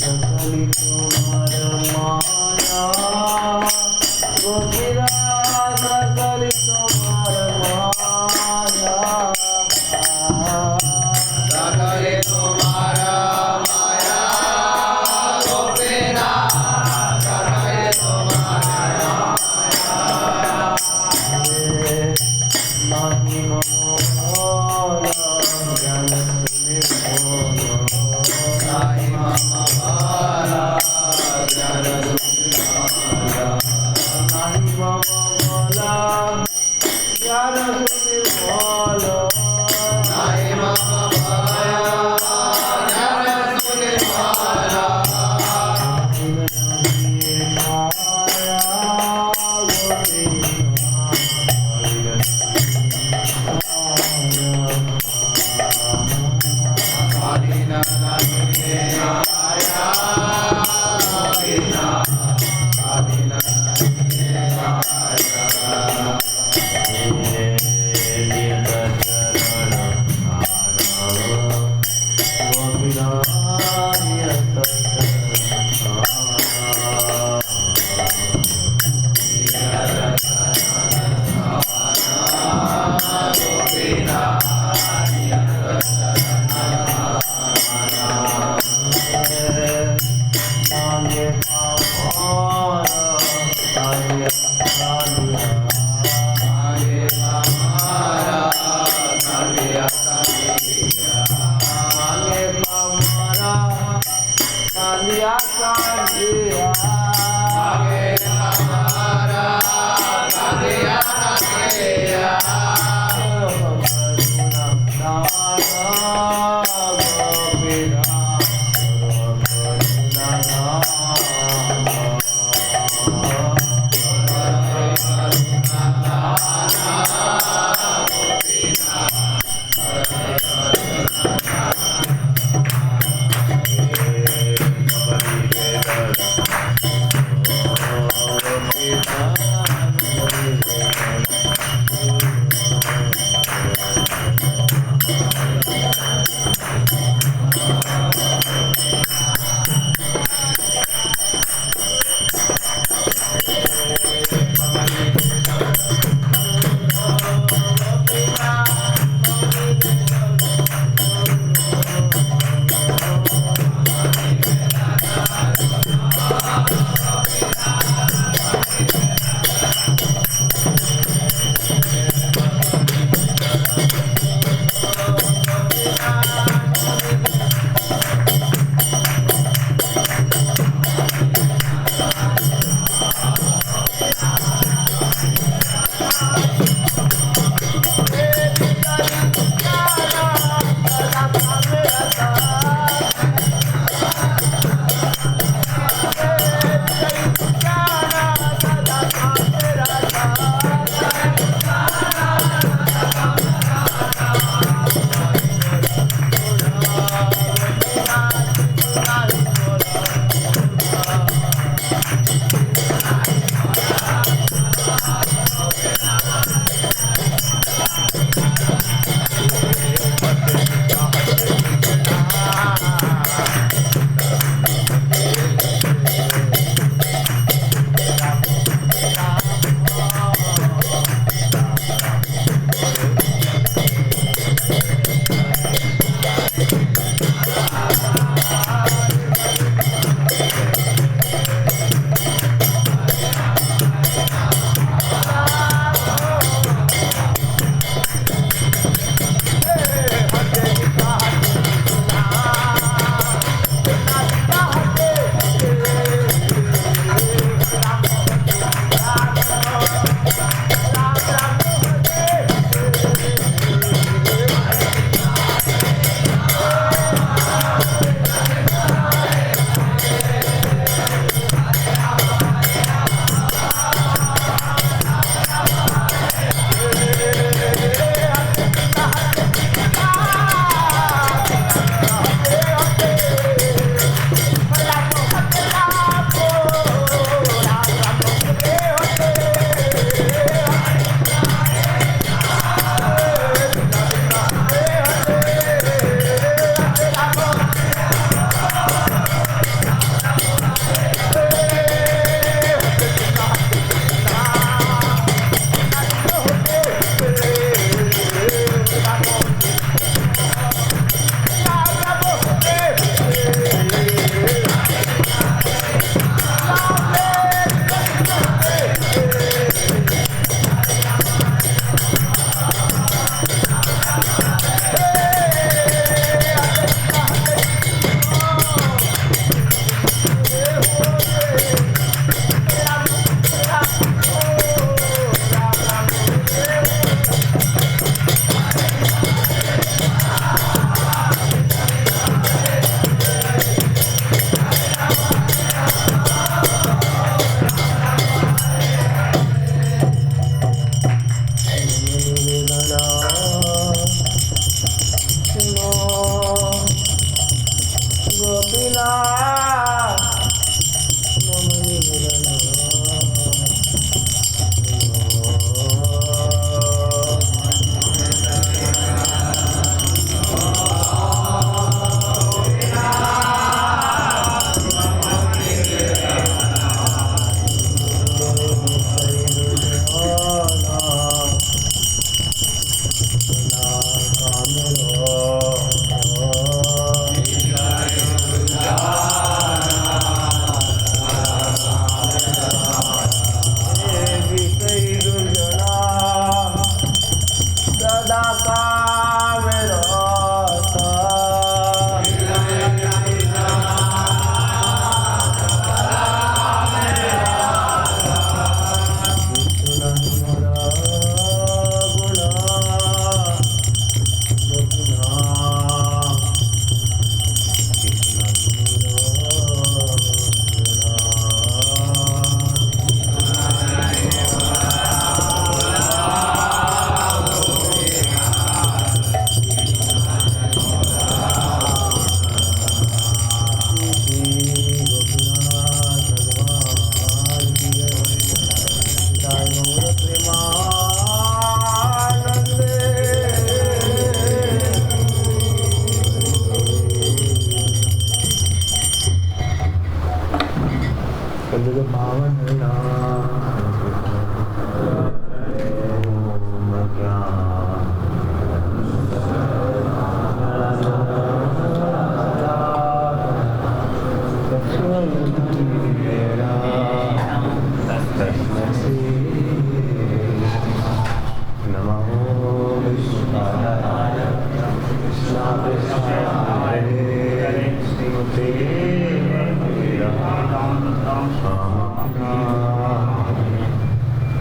सकली तुम्हार माया गोपीरा सकली तुम्हार माया सकली तुम्हार माया गोपीरा सकली तुम्हार माया नहीं कलयुग पावन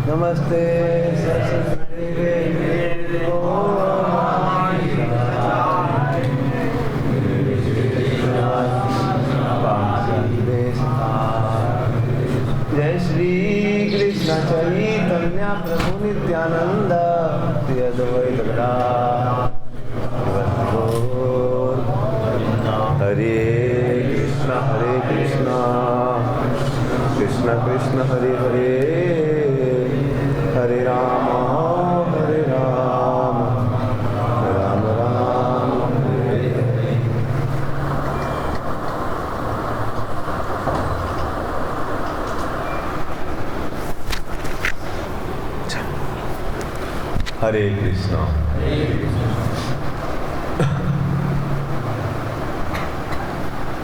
नमस्ते सरस्वती देवी जय श्री कृष्ण चैतन्य प्रभु नित्यानंद श्री अद्वैत गदाधर हरे कृष्ण कृष्ण कृष्ण हरे हरे हरे राम राम राम हरे हरे कृष्ण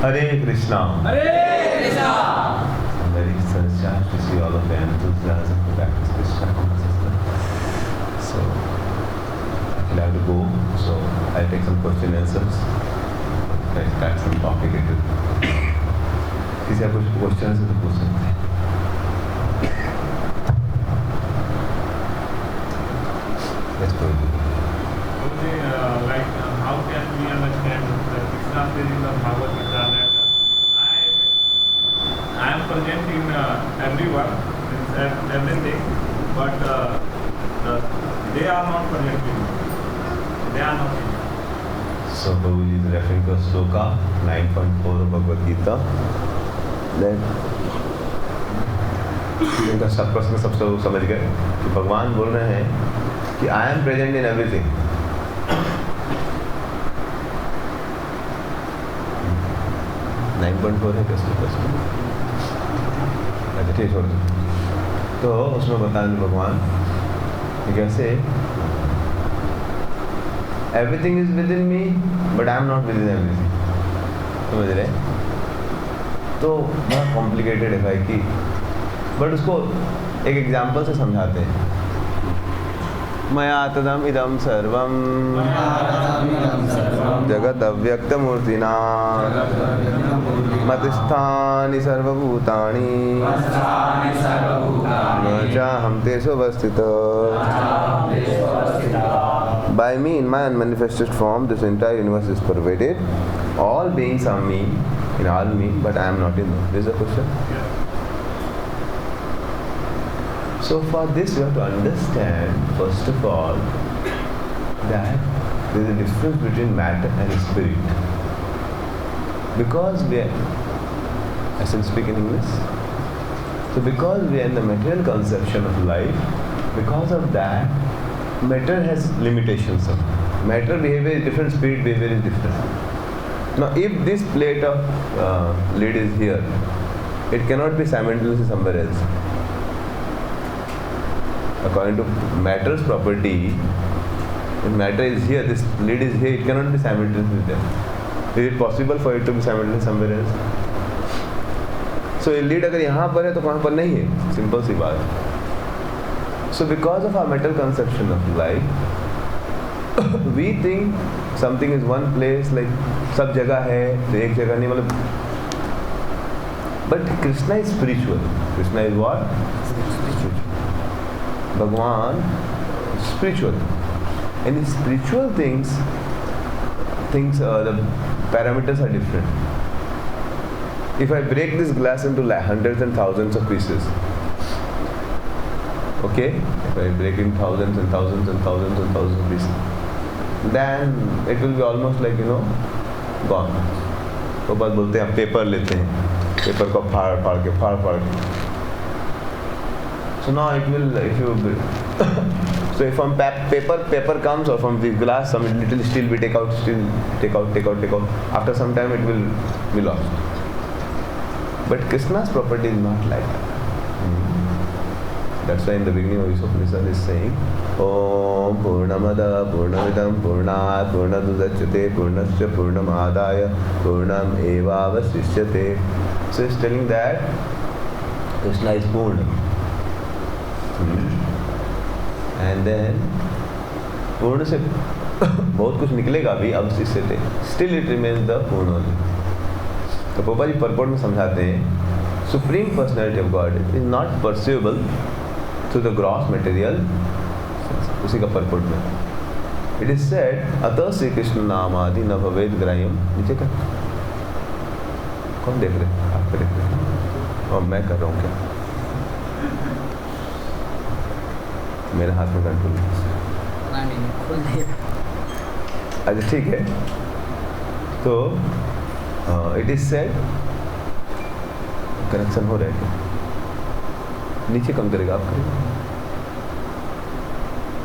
हरे Krishna very sincere to see all of the enthusiasm to practice Krishna consciousness. So I have to go. So I'll take some question answers. I start some topic. किसी का कुछ क्वेश्चन है तो पूछ सकते हैं. Let's go. Like how can we understand the Krishna says in the Bhagavad Gita that I am present in everyone, everything, but they are not present in me. They are not in me. So Prabhuji is referring to Sloka 9.4 of Bhagavad Gita. Then इनका सब प्रश्न सब समझ गए कि भगवान बोल रहे हैं कि I am present in everything. Nine point four है कैसे प्रश्न? अच्छा ठीक छोड़ दो. तो उसमें बता दें भगवान कि कैसे everything is with in me but I am not with in everything. समझ रहे? तो बड़ा कॉम्प्लिकेटेड है भाई कि बट उसको एक एग्जाम्पल से समझाते हैं. मया तदम इदम सर्वम जगत अव्यक्तमूर्तिना मतिस्थानि सर्वभूतानि न चाहं तेषु अवस्थितः. By me, in my unmanifested form, this entire universe is pervaded. All beings are me, in all me, but I am not in them. This is a question. So for this we have to understand, first of all, that there is a difference between matter and spirit. Because we are, I still speak in English. So because we are in the material conception of life, because of that, matter has limitations. Matter behavior is different, spirit behavior is different. Now if this plate of lid is here, it cannot be simultaneously somewhere else. According to matter's property, if matter is here, this lid is here, it cannot be simultaneously there. Is it possible for it to be simultaneously somewhere else? So ये lid अगर यहाँ पर है तो कहाँ पर नहीं है? Simple सी बात. So because of our mental conception of life, we think something is one place, like सब जगह है तो एक जगह नहीं, मतलब. But Krishna is spiritual. Krishna is what? Spiritual. Bhagwan is spiritual. And in spiritual things, the parameters are different. If I break this glass into hundreds and thousands of pieces, okay, if I break in thousands and thousands and thousands and thousands of pieces, then it will be almost like, gone. तो बात बोलते हैं, paper लेते हैं, paper को फाड़ के. So now it will, if you so if from paper comes, or from the glass some little steel we take out. After some time it will be lost. But Krishna's property is not like that. That's why in the beginning of Ishopanishad is saying, Om Purnamada Purnamidam Purnat Purnadudachyate Purnasya Purnamadaya Purnam Evavasishyate. So it's telling that Krishna is Purna. And then पूर्ण से बहुत कुछ निकलेगा भी अब इससे still it remains the पूर्ण only. तो पापा जी परपोर्ट में समझाते हैं supreme personality of God is not pursuable through the gross material. उसी का परपोर्ट में इट इज सेड अतः श्री कृष्ण नाम आदि न भवेद ग्राह्यम. नीचे का कौन देख रहे हैं? आप देख रहे हैं और मैं कर रहा हूँ क्या? मेरे हाथ में कंट्रोल नहीं. अच्छा ठीक है. तो इट इज सेड कनेक्शन हो रहा है क्या? नीचे कम करेगा आप करेगा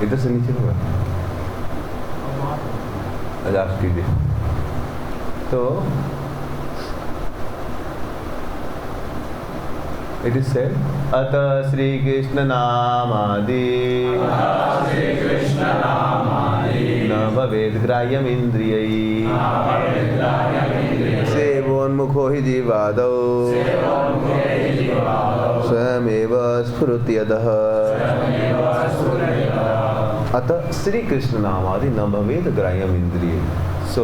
इधर से नीचे होगा. अच्छा आप कीजिए. तो इट इज सेड अतः श्री कृष्ण नामादि न भवेद ग्राह्यम इंद्रियैः सेवोन्मुखो हि जीवादौ स्वयमेव स्फुरत्यदः. अतः श्री कृष्ण नामादि न भवेद ग्राह्यम इंद्रियैः. So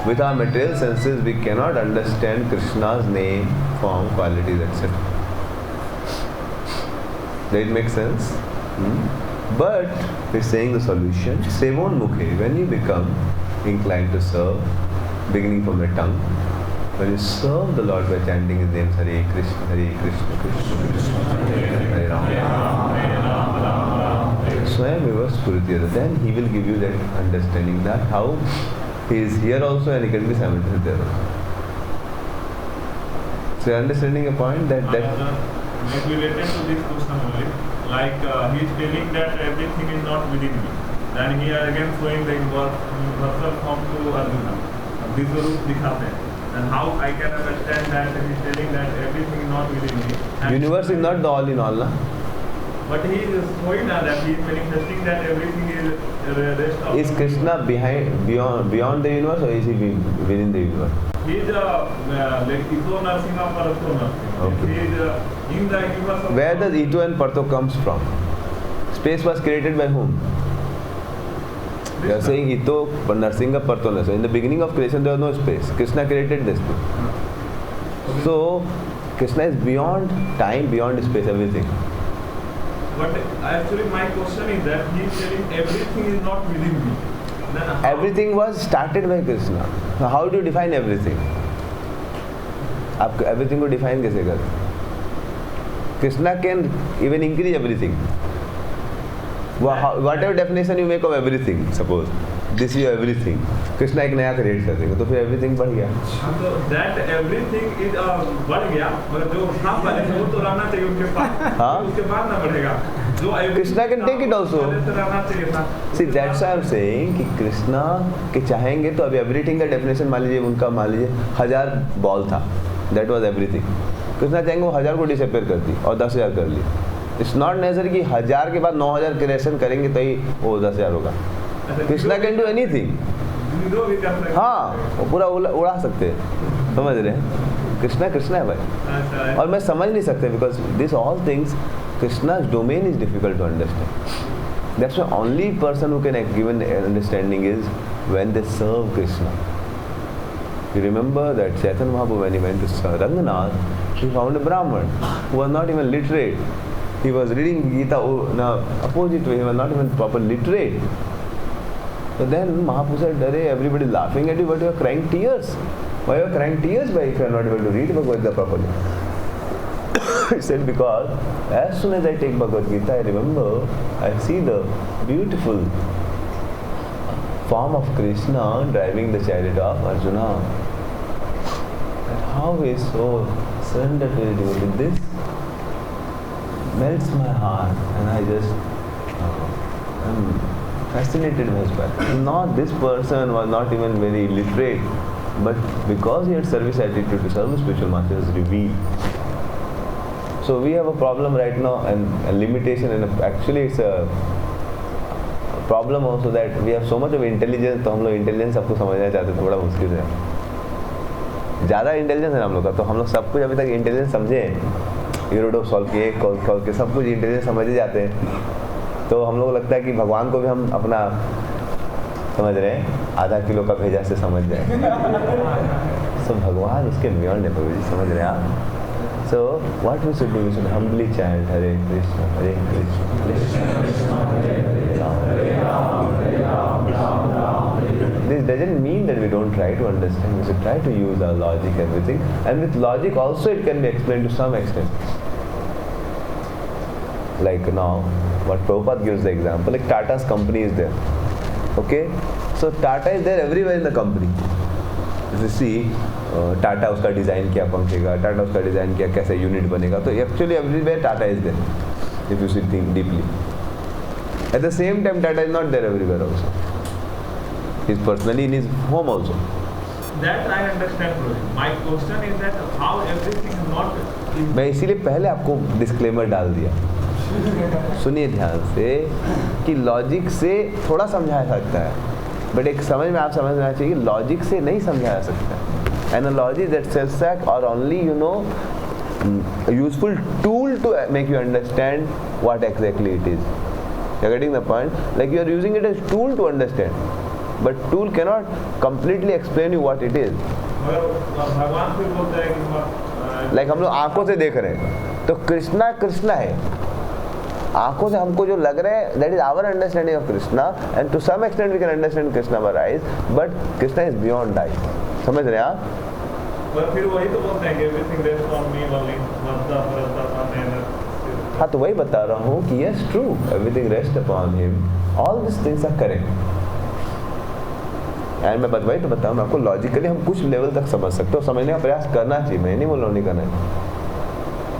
with our material senses we cannot understand Krishna's name, form, qualities, etc. Does it make sense? But he's saying the solution. Sevon mukhe, when you become inclined to serve, beginning from the tongue, when you serve the Lord by chanting His names, Hare Krishna, Krishna Krishna, Hare Rama, Swayam eva Spurityada, then He will give you that understanding that how He is here also and He can be simultaneously there also. So you're understanding a point that related to this question only, like he is telling that everything is not within me. Then he again showing the universal form to Arjuna. Visual दिखाते हैं. And how I can understand that he is telling that everything is not within me. And universe is not the all in all, na? But he is showing that he is manifesting that everything is rest of. Is Krishna beyond the universe or is He within the universe? He is like Ito Narsinga Parato Narsinga. Okay. He is in the universe of. Where does Ito and Parto comes from? Space was created by whom? You are saying Ito, Narsinga, Parto, Narsinga. In the beginning of creation there was no space. Krishna created this thing. Okay. So Krishna is beyond time, beyond space, everything. But actually my question is that he is telling everything is not within me. Then how? Everything was started by Krishna. So how do you define everything? आप everything को define कैसे करें? Krishna can even increase everything. Whatever definition you make of everything, suppose this is everything. Krishna एक नया create कर देंगे तो फिर everything बढ़ गया. So that everything is बढ़ गया, मगर जो था पहले वो तो रहना चाहिए उनके पास. हाँ? उसके बाद ना बढ़ेगा. जो Krishna can take it also. पहले से रहना चाहिए था. See, that's why I'm saying कि कृष्णा के चाहेंगे तो अभी everything का definition मान लीजिए उनका 1000 बॉल था. That was everything. कृष्णा चाहेंगे वो 1000 को disappear कर दी और 10,000 कर ली. It's not necessary कि 1000 के बाद 9000 creation करेंगे तो ही वो 10,000 होगा. Krishna can do anything. Zero भी कर सकते. हाँ, वो पूरा उड़ा सकते हैं. समझ रहे हैं? कृष्णा है भाई. अच्छा. और मैं समझ नहीं सकते because these all things Krishna's domain is difficult to understand. That's why only person who can give an understanding is when they serve Krishna. You remember that Chaitanya Mahaprabhu when he went to Ranganath, he found a Brahman who was not even literate. He was reading Gita in the opposite way. He was not even proper literate. So then Mahaprabhu said, "Arey, everybody is laughing at you, but you are crying tears. Why you are crying tears? Why if you are not able to read Bhagavad Gita properly?" He said, "Because as soon as I take Bhagavad Gita, I remember, I see the beautiful form of Krishna driving the chariot of Arjuna. And how he is so surrendered to his devotee. This melts my heart, and I just am fascinated by his path. Not this person was not even very literate. but because he had service attitude to serve the spiritual master, it was revealed. So we have a problem right now, and a limitation, and actually it's a problem also that we have so much of intelligence. तो हम लोग intelligence सबको समझना चाहते हैं, थोड़ा मुश्किल है. ज़्यादा इंटेलिजेंस है हम लोग का, तो हम लोग सब कुछ अभी तक इंटेलिजेंस समझे, यूरोडो सॉल्व किए, सॉल्व किए, सब कुछ इंटेलिजेंस समझ ही जाते हैं. तो हम लोग को लगता है कि भगवान को भी हम अपना समझ रहे हैं, आधा किलो का भेजा से समझ जाए. सो भगवान उसके बियॉन्ड है प्रभु जी, समझ रहे हैं आप. So what we should do, we should humbly chant Hare Krishna Hare Krishna Krishna Krishna Hare Ram. This doesn't mean that we don't try to understand. We should try to use our logic and everything. And with logic also it can be explained to some extent. Like now, what Prabhupada gives the example, like Tata's company is there. Okay? So Tata is there everywhere in the company. If you see, Tata उसका design किया पंखे का, टाटा उसका design किया कैसे unit बनेगा, तो actually everywhere टाटा is there if you see think deeply. At the same time टाटा is not there everywhere also. He is personally in his home also. That I understand, bro. My question is that how everything is not. मैं इसीलिए पहले आपको disclaimer डाल दिया. सुनिए ध्यान से कि लॉजिक से थोड़ा समझाया सकता है, बट एक समझ में आप समझना चाहिए कि लॉजिक से नहीं समझाया सकता. Analogy that says that are only, you know, a useful tool to make you understand what exactly it is. You're getting the point? Like you are using it as tool to understand, but tool cannot completely explain you what it is. भगवान फिर बोलता है कि like हम लोग आंखों से देख रहे हैं, तो कृष्णा कृष्णा है. आंखों से हमको जो लग रहा है, that is our understanding of Krishna, and to some extent we can understand Krishna by eyes, but Krishna is beyond eyes. समझ रहे हैं आप? पर फिर वही तो बोलते हैं कि everything rests on me only. मद्दा परद्दा पाने. हाँ, तो वही बता रहा हूँ कि yes true, everything rests upon him. All these things are correct. And मैं वही तो बताऊँ मैं आपको, लॉजिकली हम कुछ लेवल तक समझ सकते हो, समझने का प्रयास करना चाहिए, मैं नहीं बोल रहा हूँ नहीं करना है.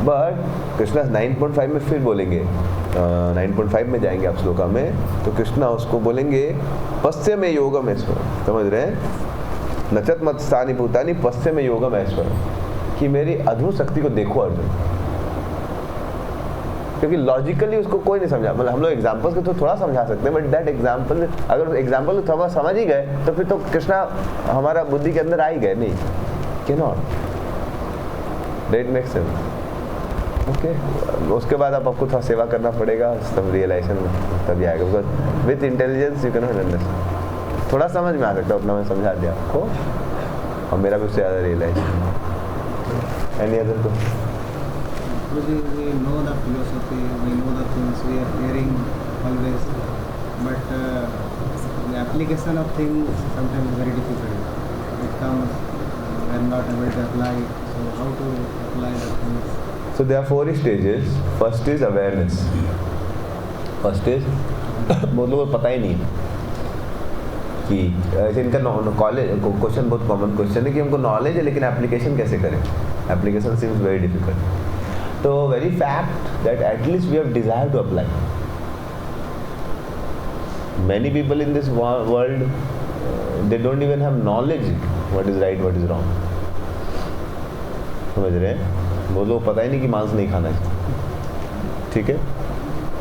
बट कृष्णा 9.5 में फिर बोलेंगे, 9.5 में जाएंगे आप श्लोका में, तो कृष्णा उसको बोलेंगे पश्चिम योगम ऐश्वर. समझ रहे हैं? नचत मत स्थानी भूतानी पश्चिम योगम ऐश्वर, कि मेरी अद्भुत शक्ति को देखो अर्जुन. क्योंकि लॉजिकली उसको कोई नहीं समझा. मतलब हम लोग एग्जाम्पल्स के तो थोड़ा समझा सकते हैं, बट दैट एग्जाम्पल, अगर एग्जाम्पल समझ ही गए तो फिर तो कृष्णा हमारा बुद्धि के अंदर आ ही गए. नहीं, can not. That makes sense. Okay, उसके बाद आपको थोड़ा सेवा करना पड़ेगा, तब रियलाइजेशन तभी आएगा. Because with intelligence you can not understand. थोड़ा समझ में आ सकता है, उतना मैं समझा दिया आपको, और मेरा भी उससे ज़्यादा realisation. Any other question? We know the philosophy, we know the things we are hearing always, but the application of things sometimes is very difficult. It comes, we are not able to apply. So how to apply the things? So there are 4 stages. First is awareness. First is बहुत लोगों को पता ही नहीं कि इनका college question बहुत common question है कि हमको नॉलेज है लेकिन एप्लीकेशन कैसे करें. Application seems very difficult. तो very fact that at least we have desire to apply. Many people in this world they don't even have knowledge what is right what is wrong. समझ रहे हैं? वो लोग पता ही नहीं कि मांस नहीं खाना चाहिए. ठीक है,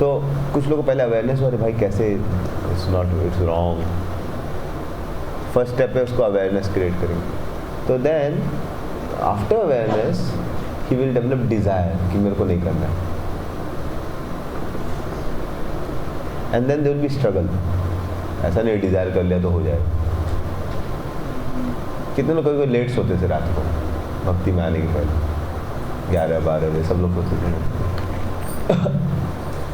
तो कुछ लोगों को पहले अवेयरनेस हो, भाई कैसे it's not, it's wrong. First step है उसको अवेयरनेस क्रिएट करेंगे. तो then after awareness he will develop desire कि मेरे को नहीं करना है. And then there will be struggle. ऐसा नहीं डिज़ायर कर लिया तो हो जाएगा. कितने लोग कभी लेट सोते थे रात को भक्ति में आने के पहले, 11-12 बजे सब लोग सोते थे.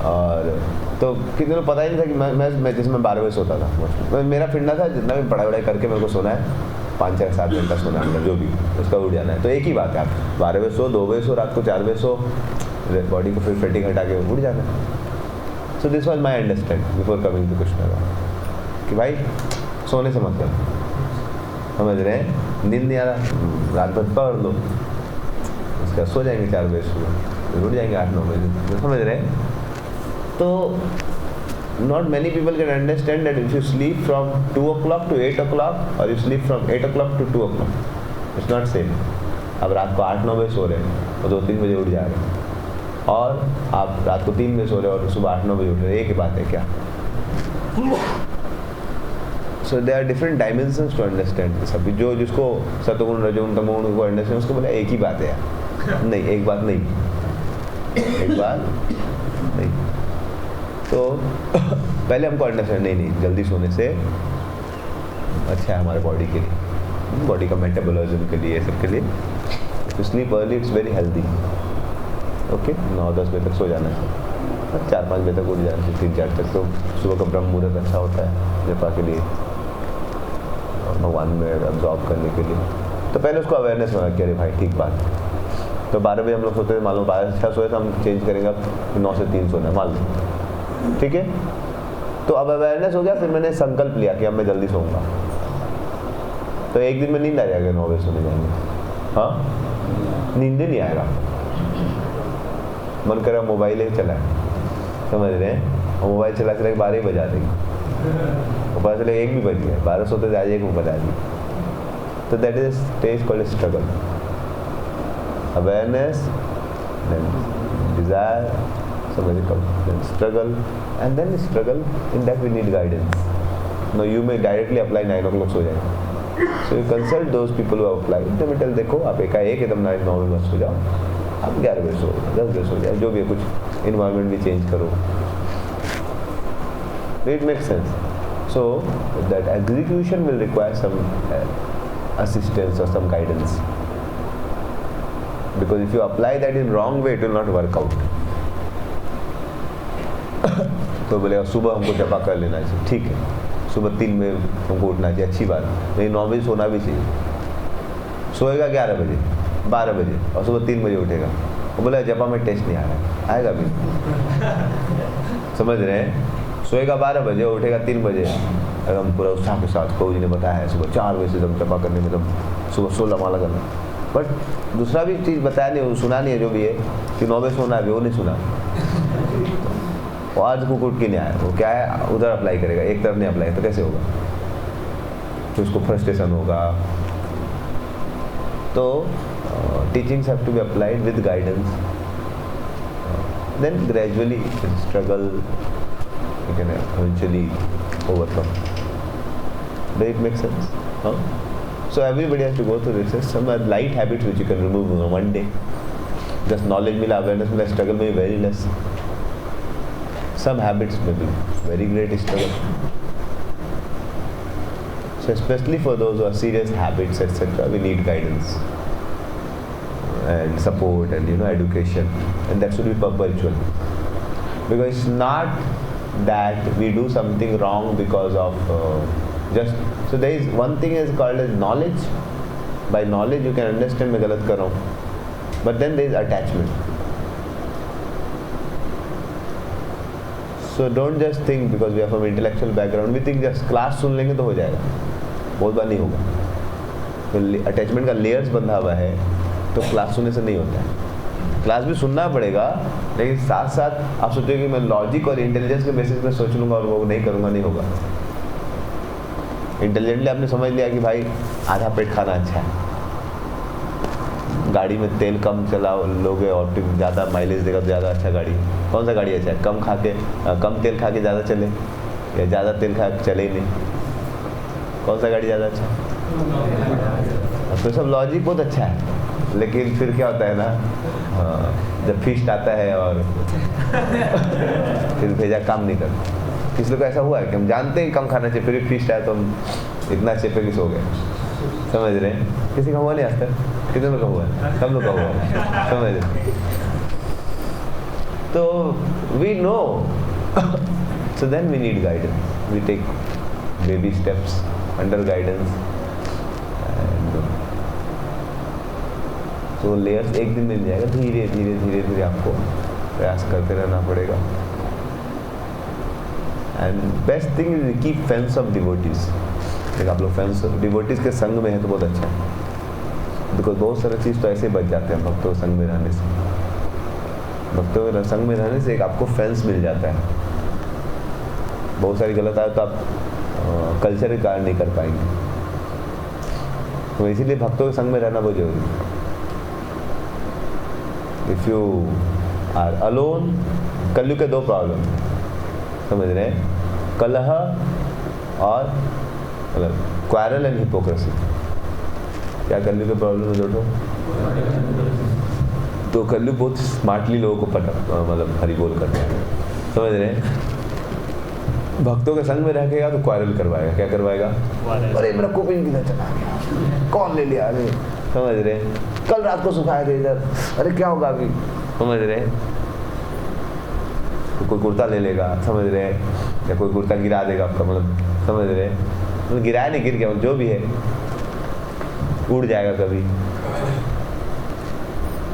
और तो कितने लोग पता ही नहीं था कि मैं जिसमें 12 बजे सोता था. मेरा फिरना था, जितना भी पढ़ाई वढ़ाई करके मेरे को सोना है 5-6-7 घंटा सोना है, जो भी उसका उठ जाना है. तो एक ही बात है, आप 12 बजे सो, 2 बजे सो, रात को 4 बजे सो, बॉडी को फिर फेटिंग हटा के उठ जाना है. So this was my understand before coming to Krishna कि भाई सोने से मत कर. समझ रहे हैं? नींद नहीं आ रहा, रात भर पढ़ लो, उसका सो जाएंगे 4 बजे सुबह, फिर उठ जाएंगे 8-9 बजे. समझ रहे हैं? तो not many people can understand that if you sleep from 2 o'clock to 8 o'clock or you sleep from 8 o'clock to 2 o'clock, it's not same. अब रात को 8-9 बजे सो रहे हैं और 2-3 बजे उठ जा रहे हैं, और आप रात को 3 बजे सो रहे हैं और सुबह 8-9 बजे उठ रहे हैं, एक ही बात है क्या? So there are different dimensions to understand this. अभी जो जिसको सतोगुण रजोगुण तमोगुण को अंडरस्टैंड, उसको बोला एक ही बात है यार। नहीं, एक बात नहीं, एक बात नहीं। तो पहले हमको अंडरस्टैंड नहीं जल्दी सोने से अच्छा है हमारे बॉडी के लिए, बॉडी का मेटाबॉलिज्म के लिए, सब के लिए। To sleep early it's very healthy. Okay, 9-10 बजे तक सो जाना है, 4-5 बजे तक उठ जाना है, 3-4 तक। तो सुबह का ब्रह्म मुहूर्त अच्छा होता है जपा के लिए और भगवान में अब्जॉर्ब करने के लिए। तो पहले उसको अवेयरनेस बना कि अरे भाई ठीक बात है। तो 12 बजे हम लोग सोते थे, मान लो 12 से 6 सोए तो हम चेंज करेंगे, अब 9 से 3 सोना है मान लो, ठीक है। तो अब अवेयरनेस हो गया, फिर मैंने संकल्प लिया कि अब मैं जल्दी सोऊंगा। तो एक दिन में नींद आ जाएगा, 9 बजे सोने जाएंगे, हाँ नींद नहीं आएगा, मन कर रहा मोबाइल ही चलाए, समझ रहे हैं, और मोबाइल चला चला के 12 ही बजा देंगे, और पता चले 1 भी बज गया, 12 सोते थे आज 1 बजा दी। तो that is stage called struggle. Awareness, then desire, then struggle, and then struggle. In that we need guidance. Now you may directly apply 9 o'clock सो जाएगा, so you consult those people who have applied. तो मैं देखो आप एकाएक एकदम 9 बजे मत सो जाओ, आप 11 बजे सो, 10 बजे सो जाओ, जो भी है, कुछ environment भी change करो। It makes sense. So that execution will require some assistance or some guidance, because if you apply that in wrong way, it will not work out. तो बोले सुबह हमको जपा कर लेना चाहिए, ठीक है, सुबह 3 बजे हमको उठना चाहिए, अच्छी बात, लेकिन 9 बजे सोना भी चाहिए। सोएगा 11 बजे, 12 बजे और सुबह 3 बजे उठेगा, वो बोला जपा में टेस्ट नहीं आ रहा, आएगा भी, समझ रहे हैं। सोएगा 12 बजे और उठेगा 3 बजे, एकदम पूरा उत्साह के साथ, कोई ने बताया है सुबह 4 बजे से एकदम जपा करने में, एकदम सुबह 16 माला करना। बट दूसरा भी चीज़ बताया नहीं, सुना नहीं है, जो भी है कि 9 बजे सोना है, वो नहीं सुना। और आज को उठ के नहीं आया, वो क्या है उधर अप्लाई करेगा, एक तरफ नहीं अप्लाई, तो कैसे होगा, तो उसको फ्रस्ट्रेशन होगा। तो teachings have to be applied with guidance, then gradually struggle you can eventually overcome. Do it make sense? So everybody has to go through this. Some are light habits which you can remove in one day. Just knowledge mila, awareness mila, struggle may be very less. Some habits may be very great struggle. So especially for those who are serious habits, etc., we need guidance and support and education, and that should be perpetual. Because it's not that we do something wrong because of so there is one thing is called as knowledge. By knowledge you can understand मैं गलत कर रहा हूँ, but then there is attachment. So don't just think because we are from intellectual background, we think just class सुन लेंगे तो हो जाएगा, बहुत बार नहीं होगा। तो अटैचमेंट का लेयर्स बंधा हुआ है, तो क्लास सुनने से नहीं होता है। क्लास भी सुनना पड़ेगा, लेकिन साथ साथ आप सोचोगे कि मैं लॉजिक और इंटेलिजेंस के बेसिस पे सोच लूँगा और वो नहीं करूँगा, नहीं होगा। इंटेलिजेंटली आपने समझ लिया कि भाई आधा पेट खाना अच्छा है, गाड़ी में तेल कम चला लोगे और फिर ज़्यादा माइलेज देगा तो ज़्यादा अच्छा गाड़ी। कौन सा गाड़ी अच्छा है? कम तेल खा के ज़्यादा चले या ज़्यादा तेल खा के चले ही नहीं? कौन सा गाड़ी ज़्यादा अच्छा है? तो सब लॉजिक बहुत अच्छा है, लेकिन फिर क्या होता है ना, जब फिस्ट आता है और फिर भेजा काम नहीं करता। किसी लोग ऐसा हुआ है कि हम जानते हैं कम खाना चाहिए, फिर भी फिस्ट आया तो हम इतना चेपे कि सो गए, समझ रहे हैं? किसी का हुआ नहीं आज तक? कितने लोग का हुआ है? सब लोग का हुआ है, समझ रहे? तो we know, so then we need guidance. We take baby steps under guidance, and so layers एक दिन मिल जाएगा, धीरे धीरे धीरे धीरे आपको प्रयास करते रहना पड़ेगा। And best thing is keep fans of devotees. अगर आप लोग फैंस डिवोटीज के संग में है तो बहुत अच्छा है, बिकॉज बहुत सारी चीज़ तो ऐसे बच जाते हैं भक्तों के संग में रहने से। भक्तों के संग में रहने से एक आपको फैंस मिल जाता है, बहुत सारी गलत आदत तो आप कल्चर के कारण नहीं कर पाएंगे। तो इसीलिए भक्तों के संग में रहना बहुत जरूरी है। इफ़ यू आर अलोन, कलयुग के दो प्रॉब्लम समझ रहे हैं, कलह और मतलब क्वारल एंड हिपोक्रेसी। क्या कलयुग के प्रॉब्लम है दोस्तों? तो कलयुग बहुत स्मार्टली लोगों को मतलब हरि बोल करते हैं, समझ रहे हैं। भक्तों के संग में रहेगा तो क्वारल करवाएगा। क्या करवाएगा? अरे मेरा कुपिन किधर चला गया, कौन ले लिया, अरे समझ रहे हैं। कल रात को सुखाए थे इधर, अरे क्या होगा अभी, समझ रहे हैं। तो कोई कुर्ता ले लेगा, समझ रहे हैं, या कोई कुर्ता गिरा देगा आपका, मतलब समझ रहे हैं, मतलब गिराया नहीं, गिर गया, जो भी है उड़ जाएगा कभी।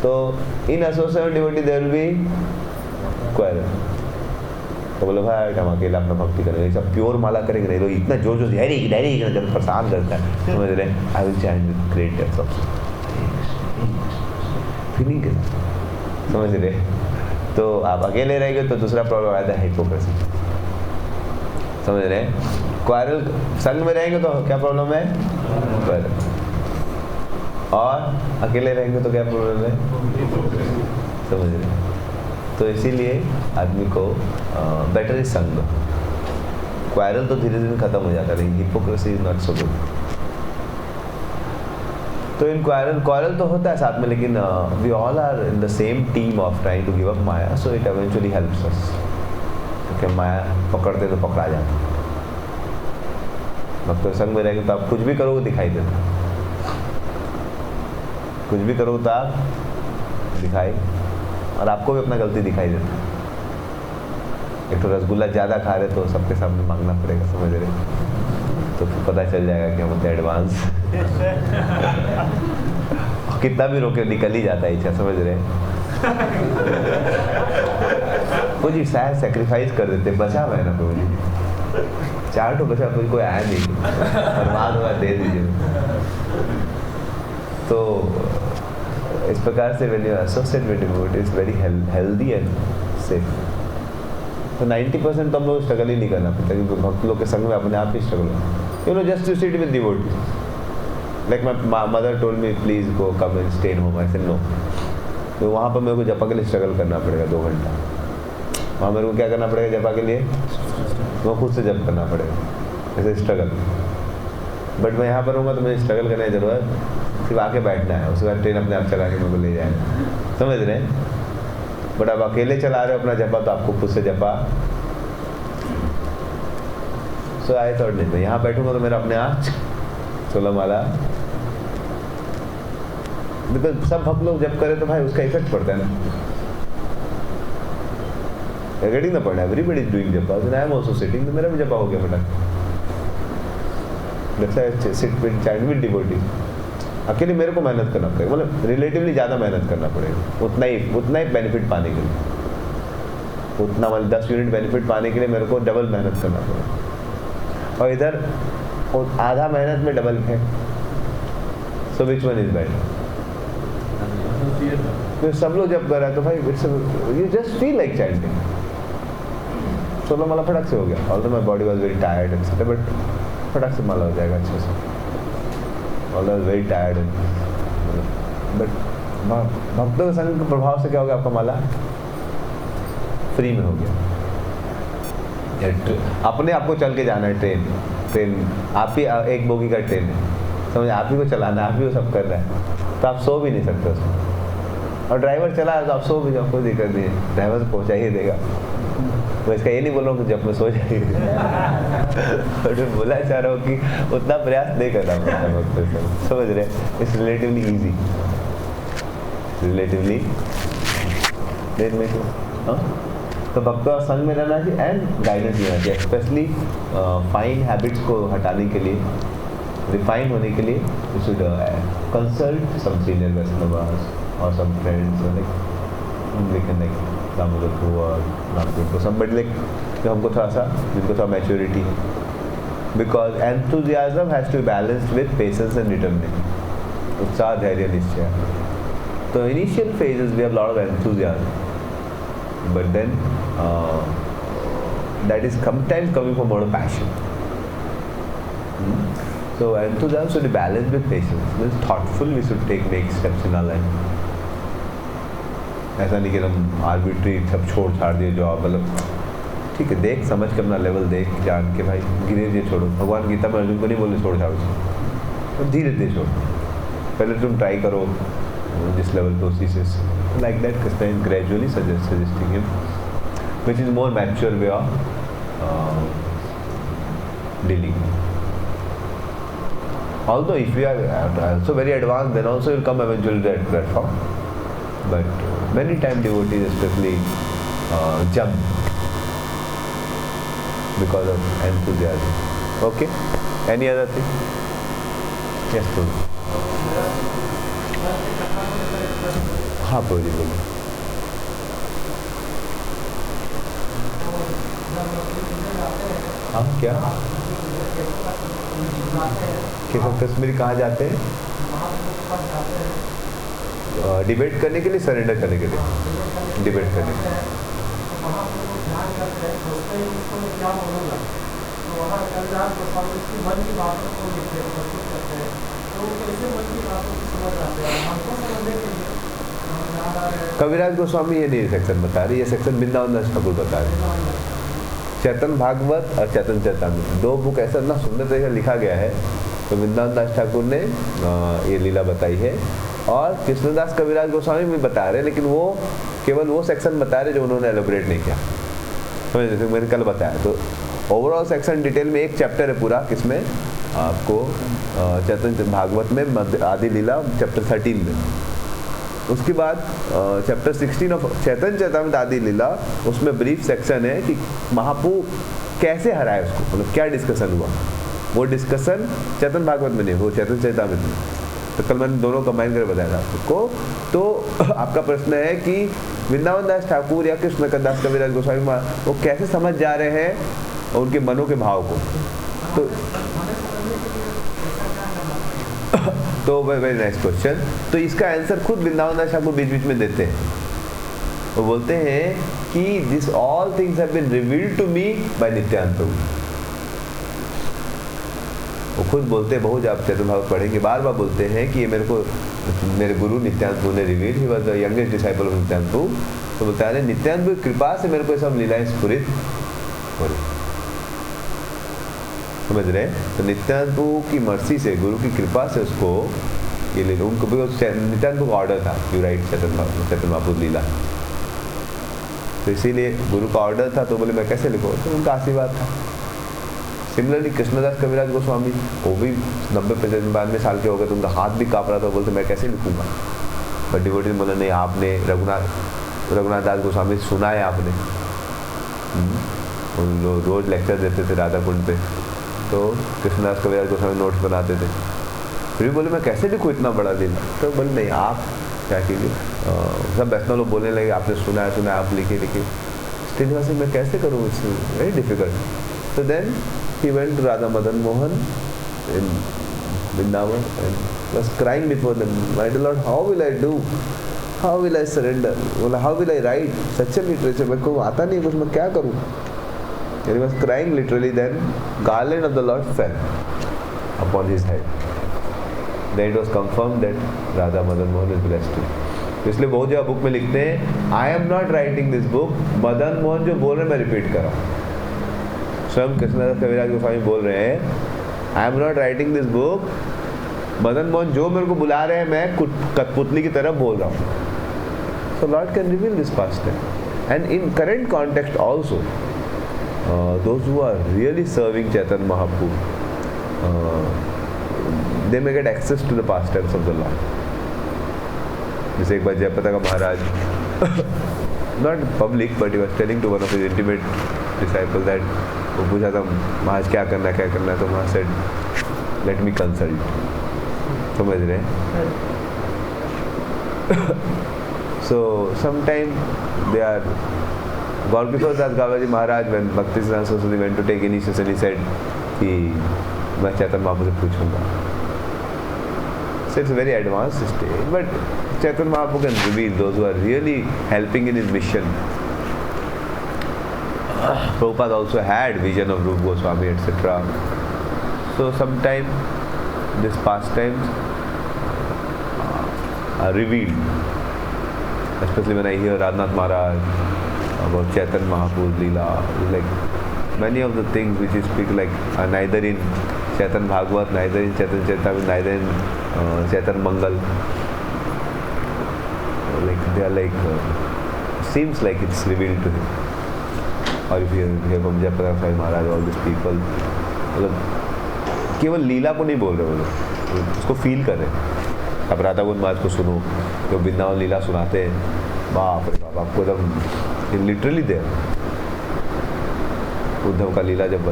तो in association devotee there will be quarrel. तो बोले भाई हम अकेला अपना भक्ति करेंगे, सब प्योर माला करेंगे नहीं, तो इतना जोर जोर डायरी जब परेशान करता है, समझ रहे हैं। I will chant with great depth of feeling, समझ रहे। तो आप अकेले रहेंगे तो दूसरा प्रॉब्लम आता है हिपोक्रेसी, समझ रहे हैं। क्वारल संग में रहेंगे तो क्या प्रॉब्लम है? क्वारल। और अकेले रहेंगे तो क्या प्रॉब्लम है? समझ रहे हैं। तो इसीलिए आदमी को बेटर इज संग। क्वारल तो धीरे धीरे खत्म हो जाता है, hypocrisy is not so good. तो इन क्वारल तो होता है साथ में, लेकिन we all are in the same team of trying to give up maya, so it eventually helps us. क्योंकि माया पकड़ते तो पकड़ा जाता। भक्तों संग में रहेंगे तो आप कुछ भी करोगे दिखाई देता, कुछ भी करोगे तो आप दिखाई, और आपको भी अपना गलती दिखाई देता। एक तो रसगुल्ला ज़्यादा खा रहे तो सबके सामने मांगना पड़ेगा, समझ रहे, तो फिर पता चल जाएगा कि हम होते एडवांस। कितना भी रोके निकल ही जाता है इच्छा, समझ रहे। वो जी शायद सेक्रीफाइस कर देते, बचा हुआ है ना कोई, 4 तो बचा, कोई आया नहीं, बर्बाद हुआ दे दीजिए। तो इस प्रकार से when you associate with devotee is very healthy and safe। तो 90% तो हम लोग स्ट्रगल ही नहीं करना पड़ता, क्योंकि भक्त लोग के संग में अपने आप ही स्ट्रगल होता है। You know, just to sit with devotee. Like my mother told me, please go come and stay in home. I said no. तो वहाँ पर मेरे को जपा के लिए स्ट्रगल करना पड़ेगा 2 घंटा। वहाँ मेरे को क्या करना पड़ेगा जपा के लिए? वो खुद से जप करना पड़ेगा, ऐसे स्ट्रगल। बट मैं यहाँ पर हूँगा तो मुझे स्ट्रगल करने की ज़रूरत, सिर्फ आके बैठना है, उसके बाद ट्रेन अपने आप चला के मेरे को ले जाएगा, समझ रहे हैं। बट आप अकेले चला रहे हो अपना जपा, तो आपको खुद से जपा। सो आई थॉट नहीं, मैं यहाँ बैठूंगा तो मेरा अपने आप 16 माला, बिकॉज सब भक्त लोग जब करे तो भाई उसका इफेक्ट पड़ता है ना। Getting the point, everybody is doing जपा, आई एम आल्सो सिटिंग, तो मेरा भी जपा हो गया फटाक। Let's say sit with chant with devotee. अकेले मेरे को मेहनत करना पड़ेगा, मतलब रिलेटिवली ज़्यादा मेहनत करना पड़ेगा, उतना ही बेनिफिट पाने के लिए, उतना मतलब 10 यूनिट बेनिफिट पाने के लिए मेरे को डबल मेहनत करना पड़ेगा। और इधर आधा मेहनत में डबल है, सो विच वन इज बेटर? तो सब लोग जब कर रहा है तो भाई you just feel like chanting. 16 माला फटाक से हो गया, although my body was very tired etcetera, but फटाक से माला हो जाएगा अच्छे से। ऑल्दो वेरी टायर्ड, बट भक्तों के संग के प्रभाव से क्या हो गया, आपका माला फ्री में हो गया। अपने आप को चल के जाना है, ट्रेन आप ही एक बोगी का ट्रेन है, समझ, आप ही को चलाना, आप ही वो सब कर रहा है, तो आप सो भी नहीं सकते उसमें। और ड्राइवर चला है तो आप सो भी जाओ, कोई दिक्कत नहीं है, ड्राइवर से पहुँचा ही देगा। मैं इसका ये नहीं बोल रहा हूँ कि जब मैं सो जाएगी, और मैं बोला चाह रहा हूँ कि उतना प्रयास नहीं करना पड़ता वक्त, समझ रहे, इट्स रिलेटिवली ईजी, रिलेटिवली। हाँ, तो भक्तों संग में रहना चाहिए एंड गाइडेंस लेना चाहिए, स्पेशली फाइन हैबिट्स को हटाने के लिए, रिफाइन होने के लिए you should consult some senior Vaishnavas और सम फ्रेंड्स, लाइक दामोदर को और नागपुर को, somebody like जो हमको थोड़ा सा, जिनको थोड़ा मैच्योरिटी है, because enthusiasm has to be balanced with patience and determination, उत्साह, धैर्य, निश्चय। तो initial phases we have lot of enthusiasm, but then that is sometimes coming from out of passion. So enthusiasm should be balanced with patience. Means thoughtful we should take next steps in our life. ऐसा नहीं कि हम arbitrary सब छोड़ छाड़ दिए job, मतलब ठीक है देख समझ के अपना लेवल देख जान के भाई धीरे धीरे छोड़ो. भगवान गीता में अर्जुन को नहीं बोले छोड़ छाड़ो, तो धीरे धीरे छोड़ो. पहले तुम ट्राई करो जिस लेवल पे उसी से like that Krishna is gradually suggesting him which is more mature way of dealing. Although if we are also very advanced, then also will come eventually to that platform. But many times devotees especially jump because of enthusiasm. Okay? Any other thing? Yes, please. हाँ बोलिए बोलिए. हाँ क्या केशव कश्मीरी कहाँ जाते हैं? Debate करने के लिए, सरेंडर करने के लिए, डिबेट करने के लिए. कविराज गोस्वामी ये नहीं सेक्शन बता रहे, ये सेक्शन वृंदावन दास ठाकुर बता रहे. चैतन्य भागवत और चैतन्य चैतामृत दो बुक ऐसा इतना सुंदर तरीके से लिखा गया है. तो वृंदावन दास ठाकुर ने ये लीला बताई है और कृष्णदास कविराज गोस्वामी भी बता रहे हैं, लेकिन वो केवल वो सेक्शन बता रहे जो उन्होंने एलोबरेट नहीं किया. समझ जैसे मैंने कल बताया. तो ओवरऑल सेक्शन डिटेल में एक चैप्टर है पूरा, किसमें आपको चैतन्य भागवत में आदि लीला चैप्टर 13 में. उसके बाद चैप्टर 16 ऑफ चैतन्य चैतामृत आदि लीला, उसमें ब्रीफ सेक्शन है कि महाप्रभु कैसे हराए उसको, मतलब क्या डिस्कशन हुआ. वो डिस्कशन चैतन्य भागवत में नहीं, वो चैतन्य चैतामृत में. तो कल मैंने दोनों कंबाइन करके बताया था आपको. तो आपका प्रश्न है कि वृंदावन दास ठाकुर या कृष्ण दास कविराज गोस्वामी वो कैसे समझ जा रहे हैं उनके मनों के भाव को. तो वेरी नाइस क्वेश्चन. तो इसका आंसर खुद वृंदावन दास ठाकुर बीच बीच में देते हैं. वो बोलते हैं कि this all things have been revealed to me by Nityananda Prabhu. वो खुद बोलते हैं, बहुत आप चैतन्य भागवत पढ़ेंगे, बार बार बोलते हैं कि ये मेरे को मेरे गुरु नित्यानंद प्रभु ने reveal. He was the youngest disciple of Nityananda Prabhu. तो बोलता है नित्यानंद प्रभु की कृपा से मेरे को सब लीलाएं स्फुरित हो रही. समझ रहे? तो नित्यानंद प्रभु की मर्सी से, गुरु की कृपा से उसको ये ले लो. उनको भी नित्यानंद प्रभु का ऑर्डर था यू राइट चैतन्य महाप्रभु लीला. तो इसीलिए गुरु का ऑर्डर था. तो बोले मैं कैसे लिखूँ, तो उनका आशीर्वाद था. सिमिलरली कृष्णदास कविराज गोस्वामी, वो भी 90-92 साल के हो गए, तो उनका हाथ भी काँप रहा था. बोलते मैं कैसे लिखूँगा. बट डिवोटी ने बोला नहीं, आपने रघुनाथ दास गोस्वामी सुना है आपने, उन लोग रोज लेक्चर देते थे राधा कुंड पे. तो कृष्णदास कविराज गोस्वामी नोट्स बनाते थे. फिर भी बोले मैं कैसे लिखूँ इतना बड़ा दिन. तो बोले नहीं आप क्या कीजिए. सब वैष्णव लोग बोलने लगे आपने सुना है आप लिखिए. स्टिल मैं कैसे करूँ, इट्स वेरी डिफिकल्ट. तो then he went to Radha Madan Mohan in Vrindavan and was crying before them. My dear Lord, how will I do? How will I surrender? How will I write such a literature? मेरे को आता नहीं कुछ, मैं क्या करूँ. And he was crying literally. Then garland of the Lord fell upon his head. Then it was confirmed that Radha Madan Mohan is blessed. इसलिए बहुत जगह बुक में लिखते हैं I am not writing this book. Madan Mohan जो बोल रहे मैं रिपीट कर रहा हूँ. स्वयं कृष्णदास कविराज गोस्वामी बोल रहे हैं I am not writing this book. Madan Mohan जो मेरे को बुला रहे हैं मैं कठपुतली की तरफ बोल रहा हूँ. So Lord can reveal this past and in current context also those who are really serving Chaitanya Mahaprabhu they may get access to the pastimes of the Lord. जैसे एक बार Jaypratap Maharaj not public but he was telling to one of his intimate disciple that, वो पूछा था महाराज क्या करना है. तो वहाँ सेड लेट मी कंसल्ट. समझ रहे हैं? So sometime they are Gaurakishora Das Babaji Maharaj when Bhakti Siddhanta Saraswati went to take initiation he said कि मैं चैतन्य महाप्रभु से पूछूंगा. So it's a very advanced stage, but Chaitanya Mahaprabhu can reveal those who are really helping in his mission. Prabhupada also had vision of Rupa Goswami, etc. So sometime these pastimes are revealed, especially when I hear Radhanath Maharaj about Chaitanya Mahaprabhu's Leela. Like many of the things which he speak like are neither in Chaitanya Bhagavat, neither in Chaitanya Charitamrita, neither in Chaitanya Mangal. Like they are like seems like it's revealed to him. Or if you hear from Jayaprakash Swami Maharaj, all these people, मतलब केवल लीला को नहीं बोल रहे वो लोग, उसको feel कर रहे हैं. अब राधा गोविंद महाराज को सुनो, जो वृंदावन लीला सुनाते हैं, बाप रे बाप, आपको एकदम लिटरली दे. उद्धव का लीला जब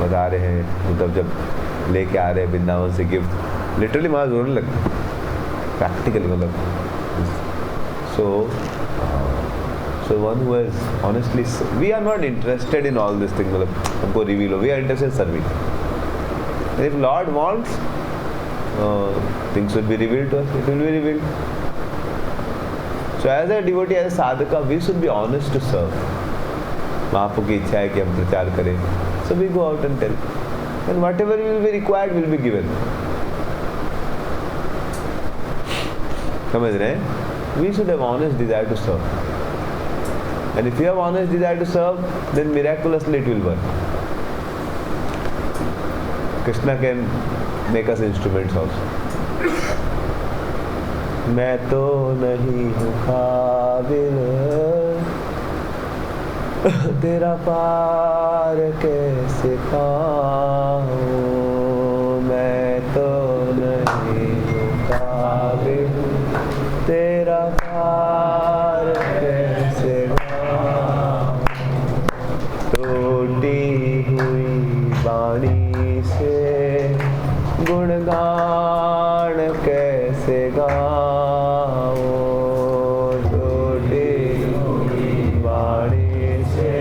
बता रहे हैं, उद्धव जब लेके आ रहे हैं वृंदावन से गिफ्ट, लिटरली महाराज रोने लगते हैं, प्रैक्टिकली मतलब. So one who is honestly, we are not interested in all this thing. मतलब हमको reveal हो, we are interested in serving. And if Lord wants, things should be revealed to us. It will be revealed. So as a devotee, as a sadhaka, we should be honest to serve. महाप्रभु की इच्छा है कि हम प्रचार करें. So we go out and tell, and whatever will be required will be given. समझ रहे हैं? We should have honest desire to serve. And if you have honest desire to serve, then miraculously it will work. Krishna can make us instruments also. मैं तो नहीं हूँ काबिल तेरा पार कैसे पाऊँ. मैं तो नहीं हूँ काबिल तेरा पार कैसे टूटी हुई वाणी से गुणगान कैसे गाऊं. टूटी हुई वाणी से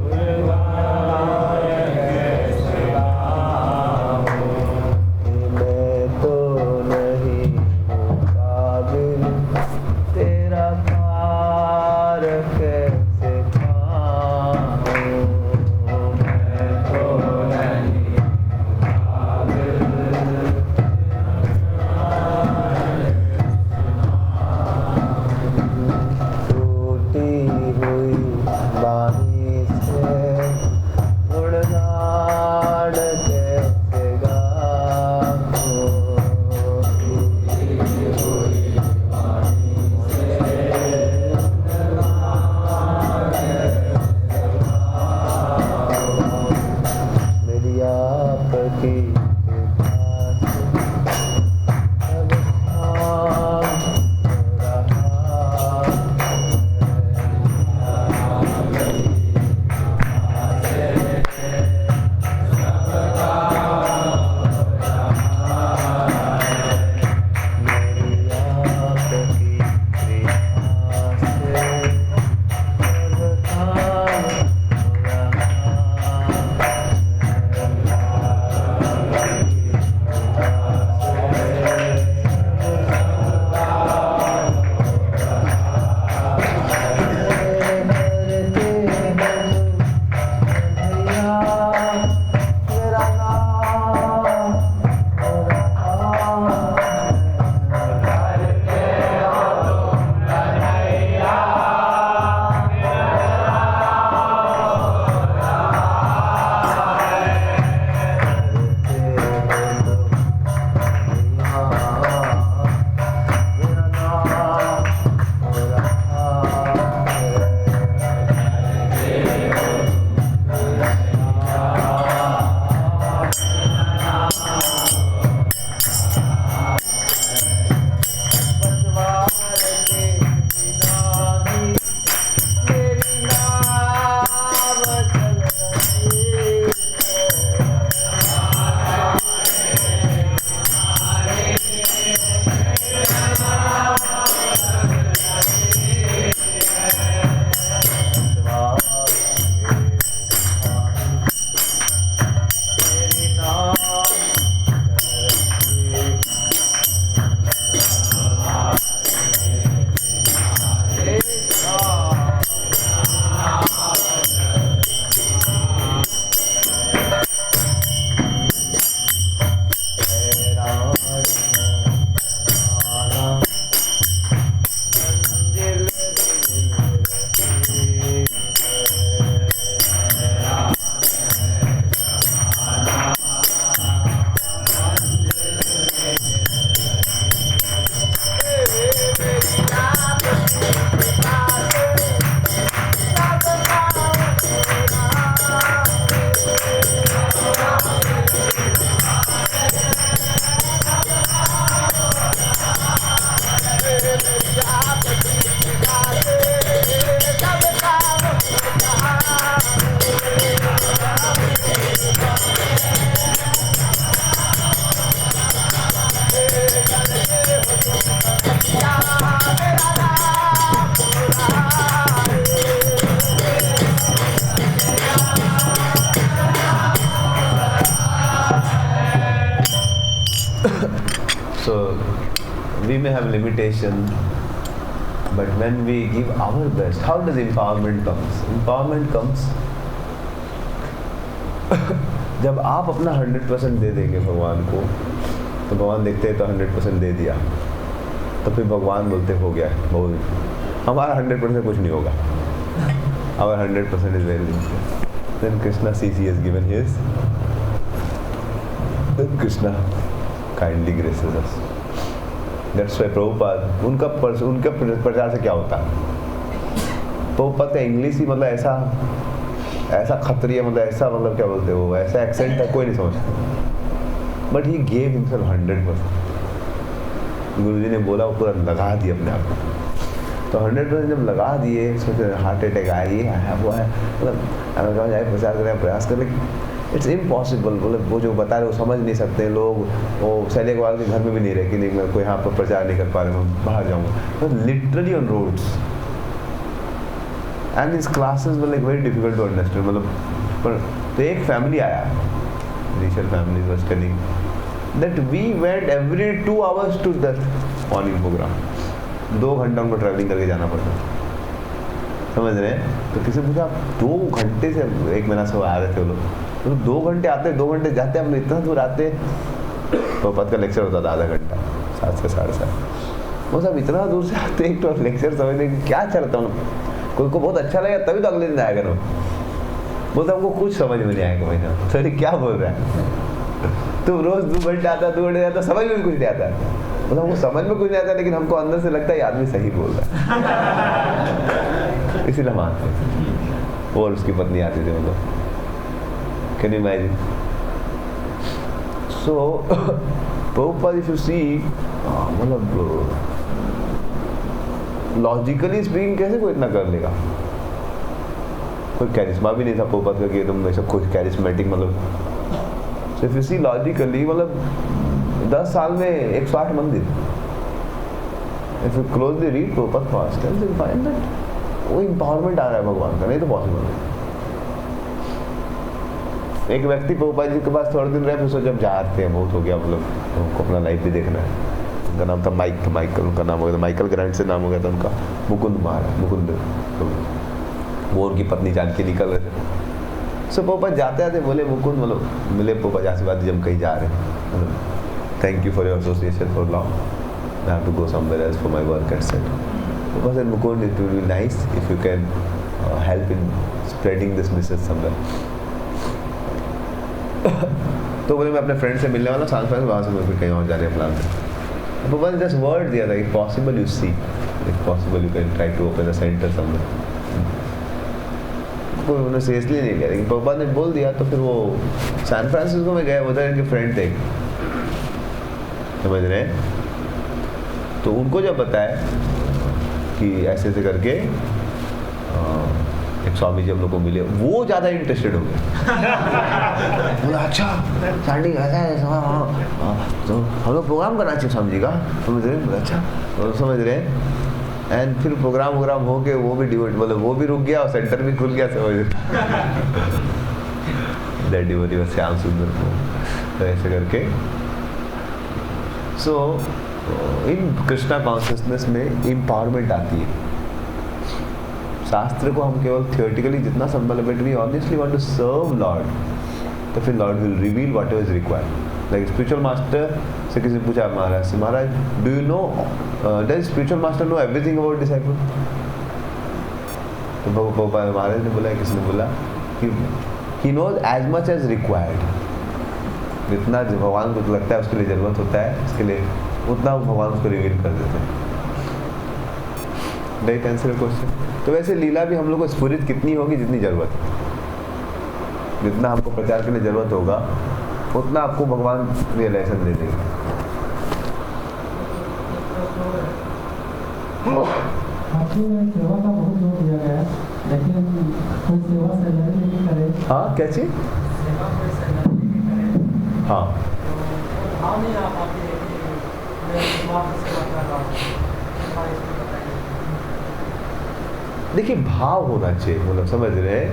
गुणगान कैसे गाऊं. मैं तो नहीं हूँ काबिल may have limitation, but when we give our best, how does empowerment comes? Empowerment comes जब आप अपना 100% दे देंगे भगवान को, तो भगवान देखते हैं तो 100% दे दिया, तो फिर भगवान बोलते हो गया बहुत, हमारा 100% कुछ नहीं होगा, our 100% is very limited. Then Krishna sees he has given his, then Krishna kindly graces us. That's why Prabhupada उनका प्रचार से क्या होता है, प्रभुपाद का इंग्लिश ही मतलब ऐसा खतरिया, मतलब ऐसा, मतलब क्या बोलते हो, ऐसा एक्सेंट है कोई नहीं समझता, बट ही गेव हिमसेल्फ 100%. गुरुजी ने बोला वो पूरा लगा दिया अपने आप को, तो 100% जब लगा दिए, सोचे हार्ट अटैक आया, ये आया वो है, मतलब हमें कहा जाए प्रचार करें, प्रयास करें, इट्स इम्पॉसिबल. मतलब वो जो बता रहे वो समझ नहीं सकते लोग, वो शैली अग्रवाल के घर में भी नहीं रहे कि नहीं मैं कोई यहाँ पर प्रचार नहीं कर पा रहे, मैं बाहर जाऊँगा, तो literally on roads. And his classes were like very difficult to understand. मतलब पर तो एक फैमिली आया, initial family was telling that we went every 2 hours to that morning program. 2 घंटा उनको ट्रैवलिंग करके जाना पड़ता, समझ रहे हैं. तो किसी पूछा आप 2 घंटे से 1 महीना से आ रहे थे वो लोग, तो 2 घंटे आते 2 घंटे जाते, हम इतना दूर आते. तो पद का लेक्चर होता था आधा घंटा, 7 से 7:30. वो सब इतना दूर से आते एक तो लेक्चर समझने क्या चलता हूँ. कोई को बहुत अच्छा लगेगा तभी तो अगले दिन आएगा ना, वो तो हमको कुछ समझ में नहीं आएगा. भाई सर क्या बोल रहा है, तो रोज 2 घंटे आता, 2 घंटे आता, समझ में कुछ नहीं आता. मतलब हमको समझ में कुछ नहीं आता, लेकिन हमको अंदर से लगता है ये आदमी सही बोल रहा है, इसीलिए हम आते हैं. और उसकी पत्नी आती थी, मतलब can you imagine. So Prabhupada if you see, मतलब लॉजिकली स्पीकिंग कैसे कोई इतना कर लेगा. कोई कैरिस्मा भी नहीं था प्रभुपाद का कि एकदम ऐसा कुछ कैरिस्मेटिक, मतलब इफ यू सी लॉजिकली, मतलब 10 साल में 108 मंदिर. If you closely read Prabhupada fast you will find that वो एम्पावरमेंट आ रहा है भगवान का, नहीं तो पॉसिबल नहीं. एक व्यक्ति प्रभुपाद जी के पास थोड़े दिन रहे, फिर सोचा जब जाते हैं बहुत हो गया, मतलब उनको अपना लाइफ भी देखना है. उनका नाम था माइकल, उनका नाम हो गया था माइकल ग्रांट से नाम हो गया था उनका. मुकुंद महाराज, मुकुंद, वो उनकी पत्नी जानकी निकल रहे थे. सो प्रभुपाद जाते आते बोले मुकुंद, मतलब मिले प्रभुपाद आशीर्वाद जब कहीं जा रहे हैं, thank you for your association for long, I have to go somewhere else for my work etcetera. Prabhupada said Mukunda it will be nice if you can help in spreading this message somewhere. तो बोले मैं अपने friend से मिलने वाला San Francisco, वहाँ से मैं कहीं और जाने प्लान था. प्रभुपाद ने जस्ट वर्ड दिया था, if possible you see, if possible you can try to open a centre somewhere. कोई उन्होंने सीरियसली नहीं लिया, लेकिन प्रभुपाद ने बोल दिया. तो फिर वो सैन फ्रांसिस्को में गए, उधर इनके फ्रेंड थे, समझ रहे हैं. तो उनको जब बताया कि ऐसे ऐसे करके एक स्वामी जी हम लोग को मिले, वो ज़्यादा इंटरेस्टेड हो गए. बोला अच्छा स्टार्टिंग ऐसा है, तो हम लोग प्रोग्राम करना चाहिए स्वामी जी का, समझ रहे हैं. अच्छा समझ रहे हैं. एंड फिर प्रोग्राम हो के वो भी डिवोट, मतलब वो भी रुक गया और सेंटर भी खुल गया, समझ दैट डिवोटी वाज श्याम सुंदर को. तो ऐसे करके सो इन कृष्णा कॉन्शियसनेस में एम्पावरमेंट आती है. शास्त्र को हम केवल थियोरेटिकली जितना संभल, but we honestly want to serve Lord, तो फिर Lord will reveal whatever is required. Like spiritual master से किसी पूछा महाराज से, Maharaj do you know does spiritual master know everything about disciple. तो महाराज ने बोला, किसने बोला कि he knows as much as required. जितना भगवान को लगता है उसके लिए जरूरत होता है, इसके लिए उतना भगवान उसको रिवील कर देते हैं. Right answer question. तो वैसे लीला भी हम लोग को स्फुरित कितनी होगी जितनी जरूरत है. जितना हमको प्रचार के लिए जरूरत होगा उतना आपको भगवान रियलाइजेशन दे देंगे. सेवा का बहुत जोर दिया गया, लेकिन कोई सेवा सैलरी नहीं करे. हाँ क्या चीज? हाँ भाव नहीं आ पाती है कि मैं समाप्त सेवा कर रहा हूँ. देखिए भाव होना चाहिए, मतलब समझ रहे हैं.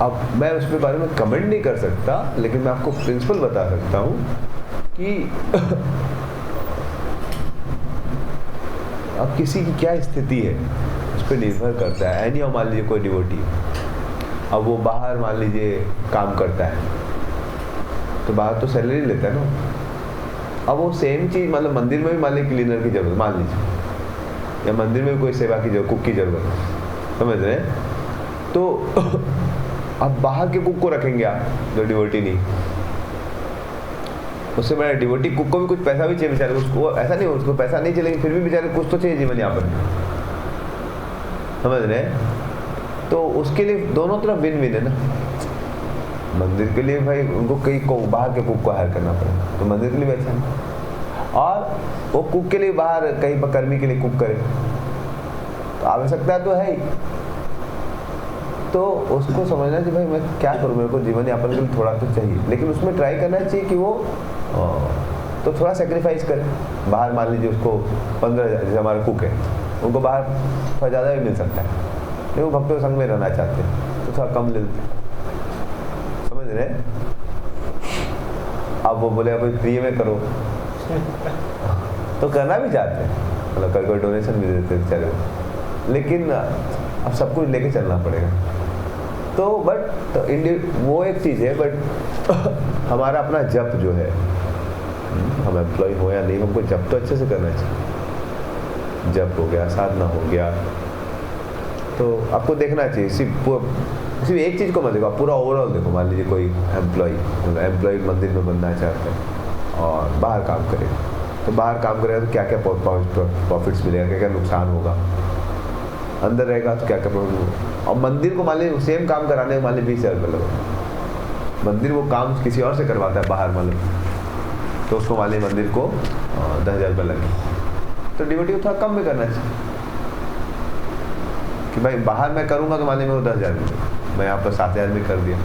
अब मैं उसके बारे में कमेंट नहीं कर सकता, लेकिन मैं आपको प्रिंसिपल बता सकता हूँ कि अब किसी की क्या स्थिति है उस पर निर्भर करता है। एनी मान लीजिए कोई डिवोटी, अब वो बाहर मान लीजिए काम करता है, तो बाहर तो सैलरी लेता है ना। अब वो सेम चीज़ मतलब मंदिर में भी मान लीजिए क्लीनर की जरूरत मान लीजिए, या मंदिर में भी कोई सेवा की जरूरत, कुक की जरूरत, समझ रहे हैं? तो अब बाहर के कुक को रखेंगे आप जो डिवोटी नहीं, उससे बड़ा डिवोटी कुक को भी कुछ पैसा भी चाहिए बेचारे, उसको ऐसा नहीं उसको पैसा नहीं चलेगा, फिर भी बेचारे कुछ तो चाहिए जीवन यापन, समझ रहे हैं? तो उसके लिए दोनों तरफ विन विन है ना। मंदिर के लिए भाई उनको कहीं को बाहर के कुक को हायर करना पड़ेगा, तो मंदिर के लिए भी अच्छा है। और वो कुक के लिए बाहर कहीं पर कर्मी के लिए कुक करे, तो आवश्यकता तो है ही। तो उसको समझना चाहिए भाई मैं क्या करूँ, मेरे को जीवन यापन के लिए थोड़ा तो चाहिए, लेकिन उसमें ट्राई करना चाहिए कि वो तो थोड़ा सेक्रीफाइस करे। बाहर मान लीजिए उसको 15,000, जैसे हमारा कुक है उनको बाहर थोड़ा ज़्यादा भी मिल सकता है, लेकिन वो भक्तों संग में रहना चाहते हैं तो थोड़ा कम ले लेते, समझ रहे? अब वो बोले अब फ्री में करो तो करना भी चाहते हैं, मतलब कभी कोई डोनेशन भी देते हैं बेचारे, लेकिन अब सब कुछ लेके चलना पड़ेगा। तो बट तो वो एक चीज़ है, बट हमारा अपना जप जो है, हम एम्प्लॉय हो या नहीं, हमको जप तो अच्छे से करना चाहिए। जप हो गया, साधना हो गया, तो आपको देखना चाहिए। सिर्फ एक चीज़ को मत देखो, पूरा ओवरऑल देखो। मान लीजिए कोई एम्प्लॉय मंदिर में बनना चाहता है और बाहर काम करेगा, तो बाहर काम करेगा तो क्या क्या प्रॉफिट्स मिलेगा, क्या क्या नुकसान होगा, अंदर रहेगा तो क्या क्या प्रॉब्लम होगा। और मंदिर को मान लीजिए सेम काम कराने में मान लीजिए 20,000 रुपये लगा, मंदिर वो काम किसी और से करवाता है बाहर मतलब, तो उसको मान लीजिए मंदिर को 10,000 रुपये लगे, तो डिवोटी को थोड़ा कम भी करना चाहिए कि भाई बाहर मैं करूँगा तो मान लीजिए मेरे को 10,000 मिलेगा, मैं यहाँ पर 7,000 में कर दिया,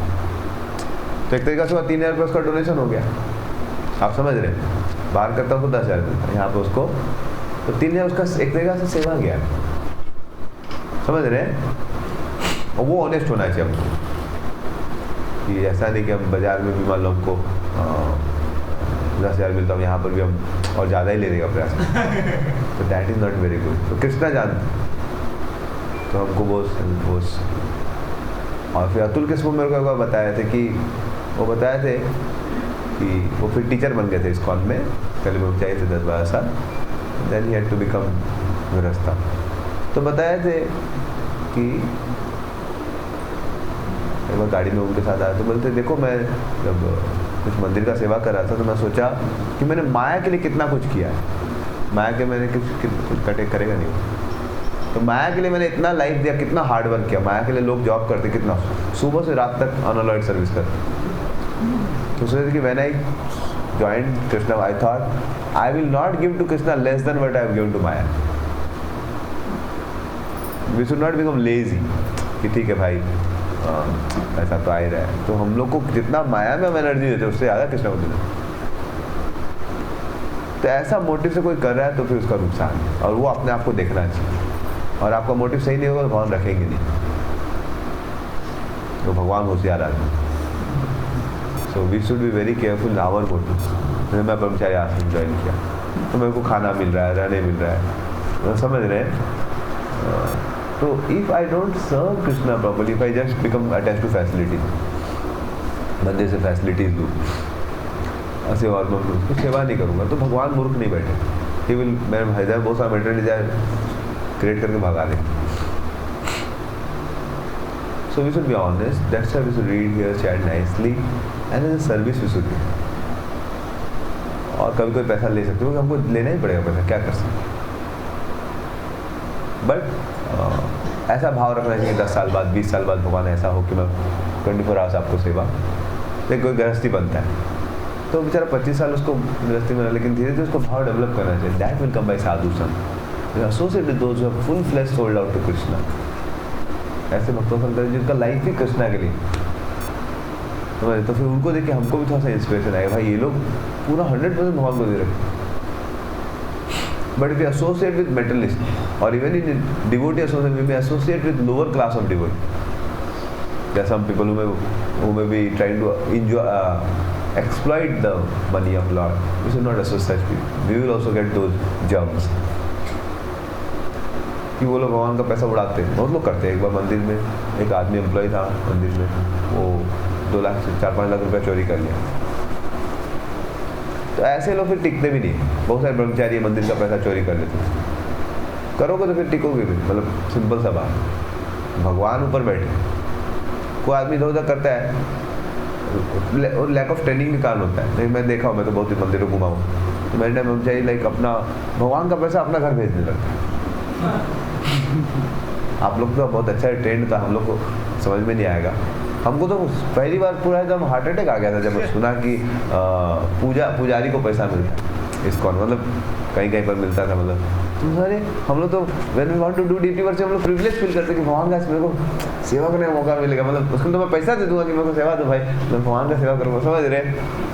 तो एक तरीका से 3,000 रुपये उसका डोनेशन हो गया। आप समझ रहे हैं? बाहर करता हूँ तो 10,000 मिलता है, यहाँ पर उसको तो 3,000 उसका एक तरीका से सेवा गया, समझ रहे हैं? और वो ऑनेस्ट होना चाहिए हमको, कि ऐसा नहीं कि हम बाजार में भी मान लो हमको 10,000 मिलता हूँ, यहाँ पर भी हम और ज़्यादा ही लेने का प्रयास करें, तो that is not very good. तो कृष्णा जानते, तो हमको वो और फिर अतुल के स्कूल मेरे को बताए थे कि वो बताए थे कि वो फिर टीचर बन गए थे इस्कॉन में, पहले वो चाहिए थे 10-12 साल, then he had to become गृहस्था। तो बताए थे कि एक बार गाड़ी में उनके साथ आया तो बोलते देखो मैं जब कुछ मंदिर का सेवा कर रहा था तो मैं सोचा कि मैंने माया के लिए कितना कुछ किया है, माया के मैंने कुछ कटे करेगा नहीं, तो माया के लिए मैंने इतना लाइफ दिया, कितना हार्ड वर्क किया। माया के लिए लोग जॉब करते कितना, सुबह से रात तक अनअलॉयड सर्विस करते, तो सोचे कि when I joined Krishna I thought I will not give to Krishna less than what I have given to Maya. We should not become lazy कि ठीक है भाई ऐसा तो आ ही रहा है, तो हम लोग को जितना माया में हम एनर्जी देते हैं उससे ज़्यादा कृष्णा को देते। तो ऐसा मोटिव से कोई कर रहा है तो फिर उसका नुकसान है, और वो अपने आप को देखना चाहिए। और आपका मोटिव सही नहीं होगा तो भगवान रखेंगे नहीं, तो भगवान होशियार आदमी। So we should be very careful in our motive. जैसे मैं ब्रह्मचारी आश्रम ज्वाइन किया तो मेरे को खाना मिल रहा है, रहने मिल रहा है, समझ रहे हैं? तो if I don't serve Krishna properly, if I just become attach to facilities, मंदिर से फैसिलिटीज दूँ ऐसे और मैं उसको सेवा नहीं करूँगा तो भगवान मूर्ख नहीं बैठे, ही विल मेरे हृदय बहुत सारा मेटेरियल डिजायर क्रिएट करके भगा दें। So we should be honest, that's why we should read here, chat nicely, and as a service we should be. और कभी कोई पैसा ले सकते हो, हमको लेना ही पड़ेगा पैसा, क्या कर सकते। बट ऐसा भाव रखना चाहिए 10 साल बाद 20 साल बाद भगवान ऐसा हो कि मैं 24 आवर्स आपको सेवा। लेकिन कोई गृहस्थी बनता है तो बेचारा 25 साल उसको गृहस्थी में, लेकिन धीरे धीरे उसको भाव डेवलप करना चाहिए। That will come by sadhu sanga, associate with those who have full flesh sold out to Krishna. ऐसे भक्तों संग जिनका लाइफ ही कृष्णा के लिए, तो फिर उनको देख के हमको भी थोड़ा सा इंस्पिरेशन आएगा, भाई ये लोग पूरा 100% भगवान को दे रहे। But if we associate with materialists, or even in devotee association, we may associate with lower class of devotee. There are some people who may be trying to enjoy, exploit the money of Lord. We should not associate such people. We will also get those germs. कि वो लोग भगवान का पैसा उड़ाते हैं, बहुत लोग करते हैं। एक बार मंदिर में एक आदमी एम्प्लॉय था मंदिर में, वो 2 लाख से 4-5 लाख रुपया चोरी कर लिया। तो ऐसे लोग फिर टिकते भी नहीं। बहुत सारे ब्रह्मचारी मंदिर का पैसा चोरी कर लेते हैं। करोगे तो फिर टिकोगे भी, मतलब सिंपल सा बात। भगवान ऊपर बैठे, कोई आदमी इधर उधर करता है और लैक ऑफ ट्रेनिंग के कारण होता है। नहीं, मैं देखा हूँ, मैं तो बहुत ही मंदिरों घुमा हूँ, तो मैंने टाइम ब्रह्मचारी लाइक अपना भगवान का पैसा अपना घर भेजने लगता है। आप लोग तो बहुत अच्छा ट्रेंड था, हम लोग को समझ में नहीं आएगा। हमको तो पहली बार पूरा एकदम हार्ट अटैक आ गया था जब सुना कि पुजारी को पैसा मिलता है इस्कॉन, मतलब कहीं पर मिलता था। मतलब तो सारे हम लोग तो when we want to do DT work से हम लोग प्रिविलेज फील करते कि भगवान का मेरे को सेवा करने का मौका मिलेगा, मतलब उसको तो मैं पैसा दे दूंगा कि मेरे को सेवा दो भाई, मैं भगवान का सेवा करूँगा, समझ रहे।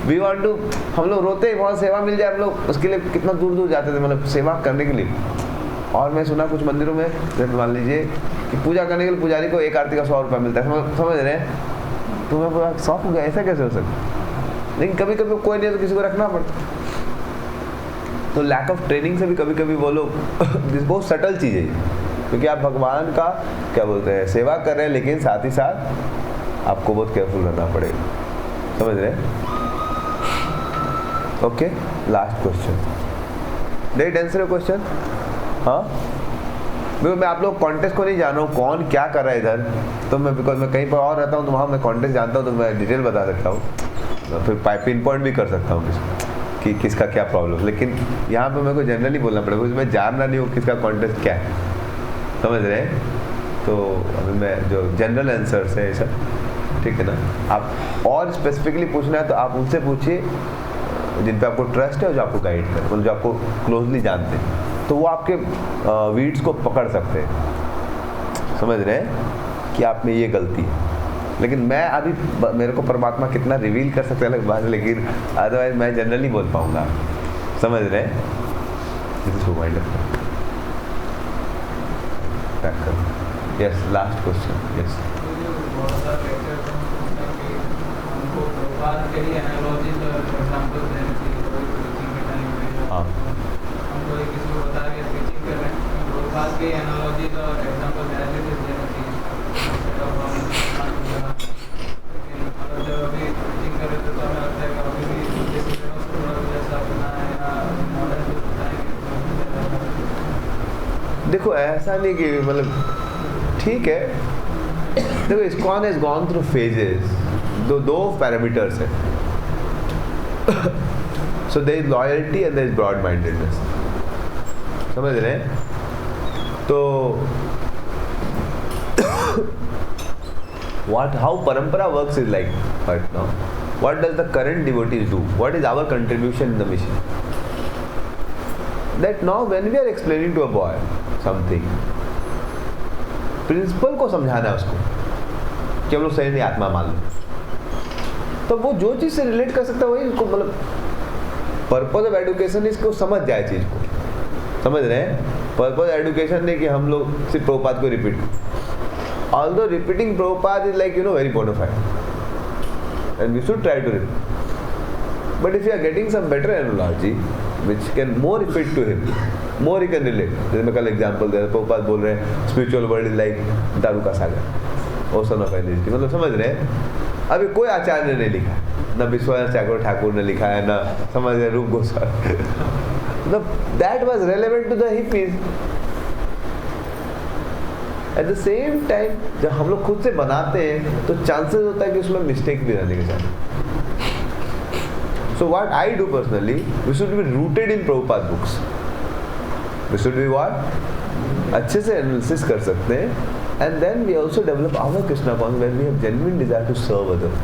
वी वांट टू, हम लोग रोते ही बहुत सेवा मिल जाए, हम लोग उसके लिए कितना दूर दूर जाते थे, मतलब सेवा करने के लिए। और मैं सुना कुछ मंदिरों में जैसे मान लीजिए कि पूजा करने के लिए पुजारी को एक आरती का 100 रुपया मिलता है, समझ रहे हैं। तो मैं पूरा शौक हो गया, ऐसा कैसे हो सकता। लेकिन कभी कभी कोई नहीं तो किसी को रखना पड़ता। तो लैक ऑफ ट्रेनिंग से भी कभी कभी वो लोग बहुत सटल चीज़ है, क्योंकि आप भगवान का क्या बोलते हैं सेवा कर रहे हैं, लेकिन साथ ही साथ आपको बहुत केयरफुल रहना पड़ेगा, समझ रहे हैं। Okay, last question, that answer question. हाँ, मैं आप लोग कॉन्टेस्ट को नहीं जान रहा हूँ कौन क्या कर रहा है इधर, तो मैं बिकॉज मैं कहीं पर और रहता हूँ तो वहाँ मैं कॉन्टेस्ट जानता हूँ, तो मैं डिटेल बता सकता हूँ, फिर पिन पॉइंट भी कर सकता हूँ कि किसका क्या प्रॉब्लम। लेकिन यहाँ पे मेरे को जनरली बोलना पड़ेगा, क्योंकि मैं जानना नहीं हूँ किसका कॉन्टेस्ट क्या है, समझ रहे हैं। तो अभी मैं जो जनरल आंसर्स है सब, ठीक है ना। आप और स्पेसिफिकली पूछना है तो आप उनसे पूछिए जिन पे आपको ट्रस्ट है और जो आपको गाइड करे, मतलब जो आपको क्लोजली जानते हैं, तो वो आपके वीड्स को पकड़ सकते हैं, समझ रहे हैं कि आप में ये गलती है। लेकिन मैं अभी मेरे को परमात्मा कितना रिवील कर सकते हैं अलग बात है, लेकिन अदरवाइज मैं जनरली बोल पाऊंगा, समझ रहे हैं। Yes, last question. यस, हाँ, देखो ऐसा नहीं कि मतलब ठीक है, देखो ISKCON has gone through phases, दो पैरामीटर्स है। So there is loyalty and there is broad mindedness, समझ रहे हैं। तो how parampara works is like right now, what does the current devotees do, what is our contribution in the mission, that now when we are explaining to a boy something, principle को समझाना है उसको कि हम लोग सही नहीं आत्मा मान लो, तो वो जो चीज़ से रिलेट कर सकता है वही उसको, मतलब पर्पज ऑफ एडुकेशन इसको समझ जाए चीज़ को, समझ रहे हैं। पर्पज एडुकेशन नहीं कि हम लोग सिर्फ प्रभुपाद को repeat, although repeating Prabhupada is like very bona fide and we should try to repeat, but if you are getting some better analogy which can more fit to him, more he can relate। जैसे मैं कल example दे रहा, प्रभुपाद बोल रहे हैं spiritual world is like दारू का सागर, ocean of energy, मतलब समझ रहे हैं। अभी कोई आचार्य ने नहीं लिखा, न विश्वनाथ चक्रवर्ती ठाकुर ने लिखा है, न समझ रहे रूप गोस्वामी, मतलब that was relevant to the hippies. At the same time जब हम लोग खुद से बनाते हैं तो चांसेस होता है कि उसमें मिस्टेक भी रहने के साथ। So what I do personally, we should be rooted in Prabhupada books. We should be what? अच्छे से एनालिसिस कर सकते हैं, and then we also develop our Krishna consciousness when we have genuine desire to serve others.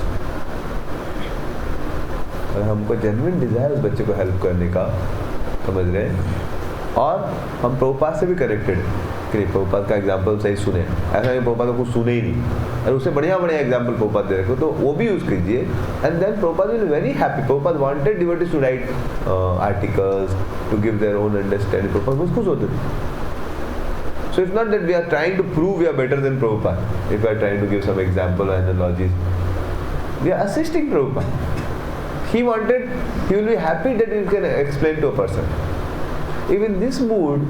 और हमको genuine desire उस बच्चे को हेल्प करने का, समझ रहे हैं। और हम प्रभुपाद से भी कनेक्टेड हैं कि प्रभुपाद का एग्जाम्पल सही सुने, ऐसा नहीं प्रभुपाद को सुने ही नहीं, और उससे बढ़िया बढ़िया एग्जाम्पल प्रभुपाद दे रखे, तो वो भी यूज कीजिए, and then Prabhupada will very happy. Prabhupada wanted devotees to write articles to give their own understanding, Prabhupada बहुत खुश होते थे। So it's not that we are trying to prove we are better than Prabhupada. If we are trying to give some example or analogies, we are assisting Prabhupada. He will be happy that you can explain to a person. If in this mood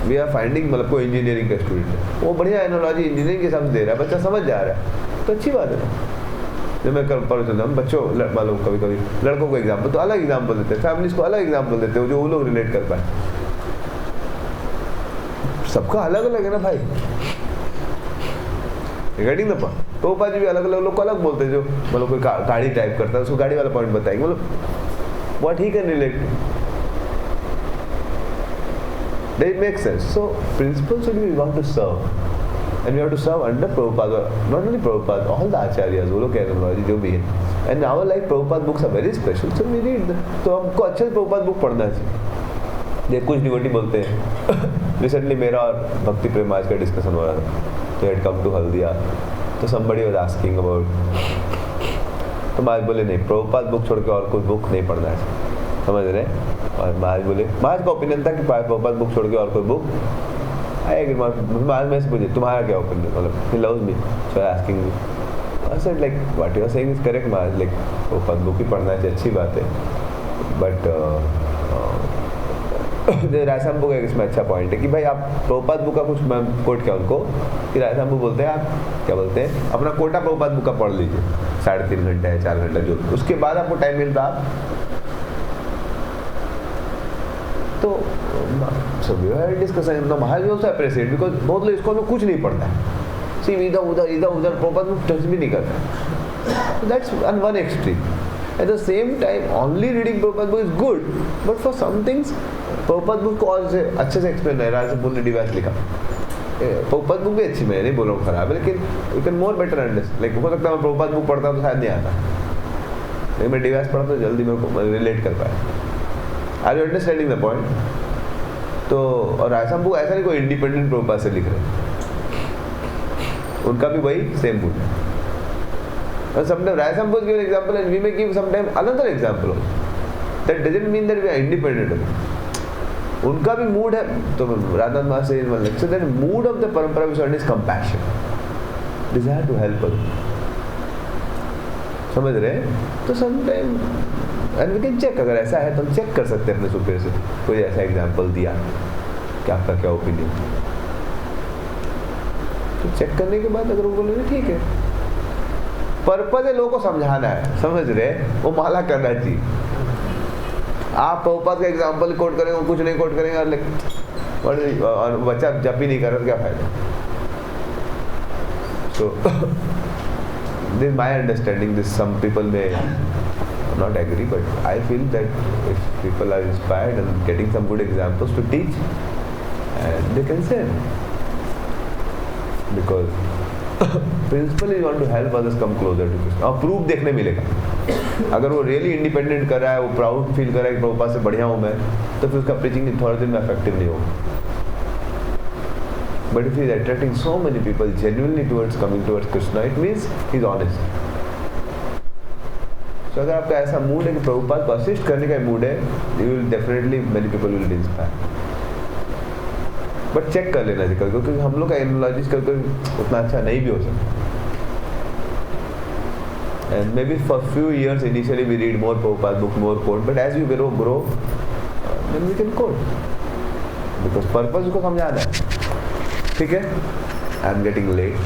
we are finding, मतलब कोई engineering का student है, वो बढ़िया analogy engineering के हिसाब से दे रहा है, बच्चा समझ जा रहा है, तो अच्छी बात है। जब मैं पढ़ चलता हूँ बच्चों, मालूम कभी कभी लड़कों को एग्जाम्पल तो अलग एग्जाम्पल देते हैं, फैमिलीज को अलग एग्जाम्पल देते हो जो वो लोग रिलेट कर पाए। सबका अलग अलग है ना भाई, रिगार्डिंग द पॉइंट। तो जी भी अलग अलग लोग को अलग बोलते हैं, जो मतलब कोई गाड़ी टाइप करता है उसको गाड़ी वाला पॉइंट बताएंगे, मतलब what he can relate. That makes sense. So principle should be we want to serve, and we have to serve under Prabhupada. Not only Prabhupada, all the acharyas, वो लोग कहते जो भी है. And our life Prabhupada books are very special, so we read them. तो हमको अच्छे से Prabhupada book पढ़ना चाहिए। ये कुछ डिवोटी बोलते हैं, रिसेंटली मेरा और भक्ति प्रेम आज का डिस्कशन हो रहा था, तो had come to हल्दिया, तो somebody was asking about, तो महाराज बोले नहीं, Prabhupada बुक छोड़ के और कोई बुक नहीं पढ़ना है, समझ रहे। और महाराज बोले, महाराज का ओपिनियन था कि Prabhupada बुक छोड़ के और कोई बुक आएगी। महाराज में से पूछे तुम्हारा क्या ओपिनियन, मतलब he loves me, so asking me. I said like what you are saying is correct Maharaj, like Prabhupada book ही पढ़ना चाहिए, अच्छी बात है, बट रायसाम्बू का इसमें अच्छा पॉइंट है कि भाई आप Prabhupada बुक का कुछ, मैं कोट किया उनको कि रायसाम्बू बोलते हैं, आप क्या बोलते हैं, अपना कोटा Prabhupada बुक का पढ़ लीजिए, 3.5 घंटे है 4 घंटा जो, उसके बाद आपको टाइम मिलता आप तो डिस्कशन महाराज भी अप्रिशिएट, बिकॉज बहुत लोग इसको कुछ नहीं पढ़ता है, सिर्फ इधर उधर Prabhupada बुक टच भी नहीं करता। That's one extreme. At the same time only reading Prabhupada book is good, but for some things Prabhupada book को और अच्छे से एक्सप्लेन है, राज ने डिवाइस लिखा। Prabhupada बुक भी अच्छी, मैं नहीं बोल रहा हूँ खराब है, लेकिन you can more better understand. Like हो सकता है मैं Prabhupada बुक पढ़ता तो शायद नहीं आता, लेकिन मैं डिवाइस पढ़ता तो जल्दी मेरे को रिलेट कर पाया। Are you understanding the point? तो और रायसाम्बू ऐसा नहीं कोई इंडिपेंडेंट Prabhupada से लिख रहे, उनका भी वही सेम बुक है। और समटाइम रायसाम्बू give an example and we may give sometime another example, that doesn't mean that we are independent. उनका भी मूड है, तो राधा माँ से lecture that mood of the परंपरा विचरण is compassion, desire to help other, समझ रहे हैं? तो sometime and we can check, अगर ऐसा है तो हम चेक कर सकते हैं अपने सुपीरियर से, कोई ऐसा एग्जांपल दिया कि आपका क्या ओपिनियन, तो चेक करने के बाद अगर वो बोले ठीक है, पर्पज है लोगों को समझाना है, समझ रहे, वो माला करना चाहिए। आप Prabhupada का एग्जांपल कोट करेंगे, वो कुछ नहीं कोट करेंगे और बच्चा जब भी नहीं कर रहा क्या फायदा। So this is my understanding. This some people may not agree, but I feel that if people are inspired and getting some good examples to teach, and they can share, because principle is want to help others come closer to Krishna. और proof देखने मिलेगा, अगर वो really independent कर रहा है, वो proud feel कर रहा है कि Prabhupada से बढ़िया हूँ मैं, तो फिर उसका प्रीचिंग थोड़े दिन में इफेक्टिव नहीं होगा। But if he is attracting so many people genuinely coming towards Krishna, it means he is honest. So अगर आपका ऐसा मूड है कि Prabhupada को असिस्ट करने का मूड है, you will definitely many people will be inspired. But check कर लेना चाहिए, क्योंकि हम लोग का एनालॉजिस करके उतना अच्छा नहीं भी हो सकता। And maybe for few years initially we read more Prabhupada book, more quote, but as you grow, then we can quote, because purpose को समझाना है। ठीक है? I am getting late.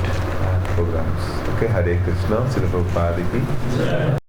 Programs. Okay, Hare Krishna, Srila Prabhupada ki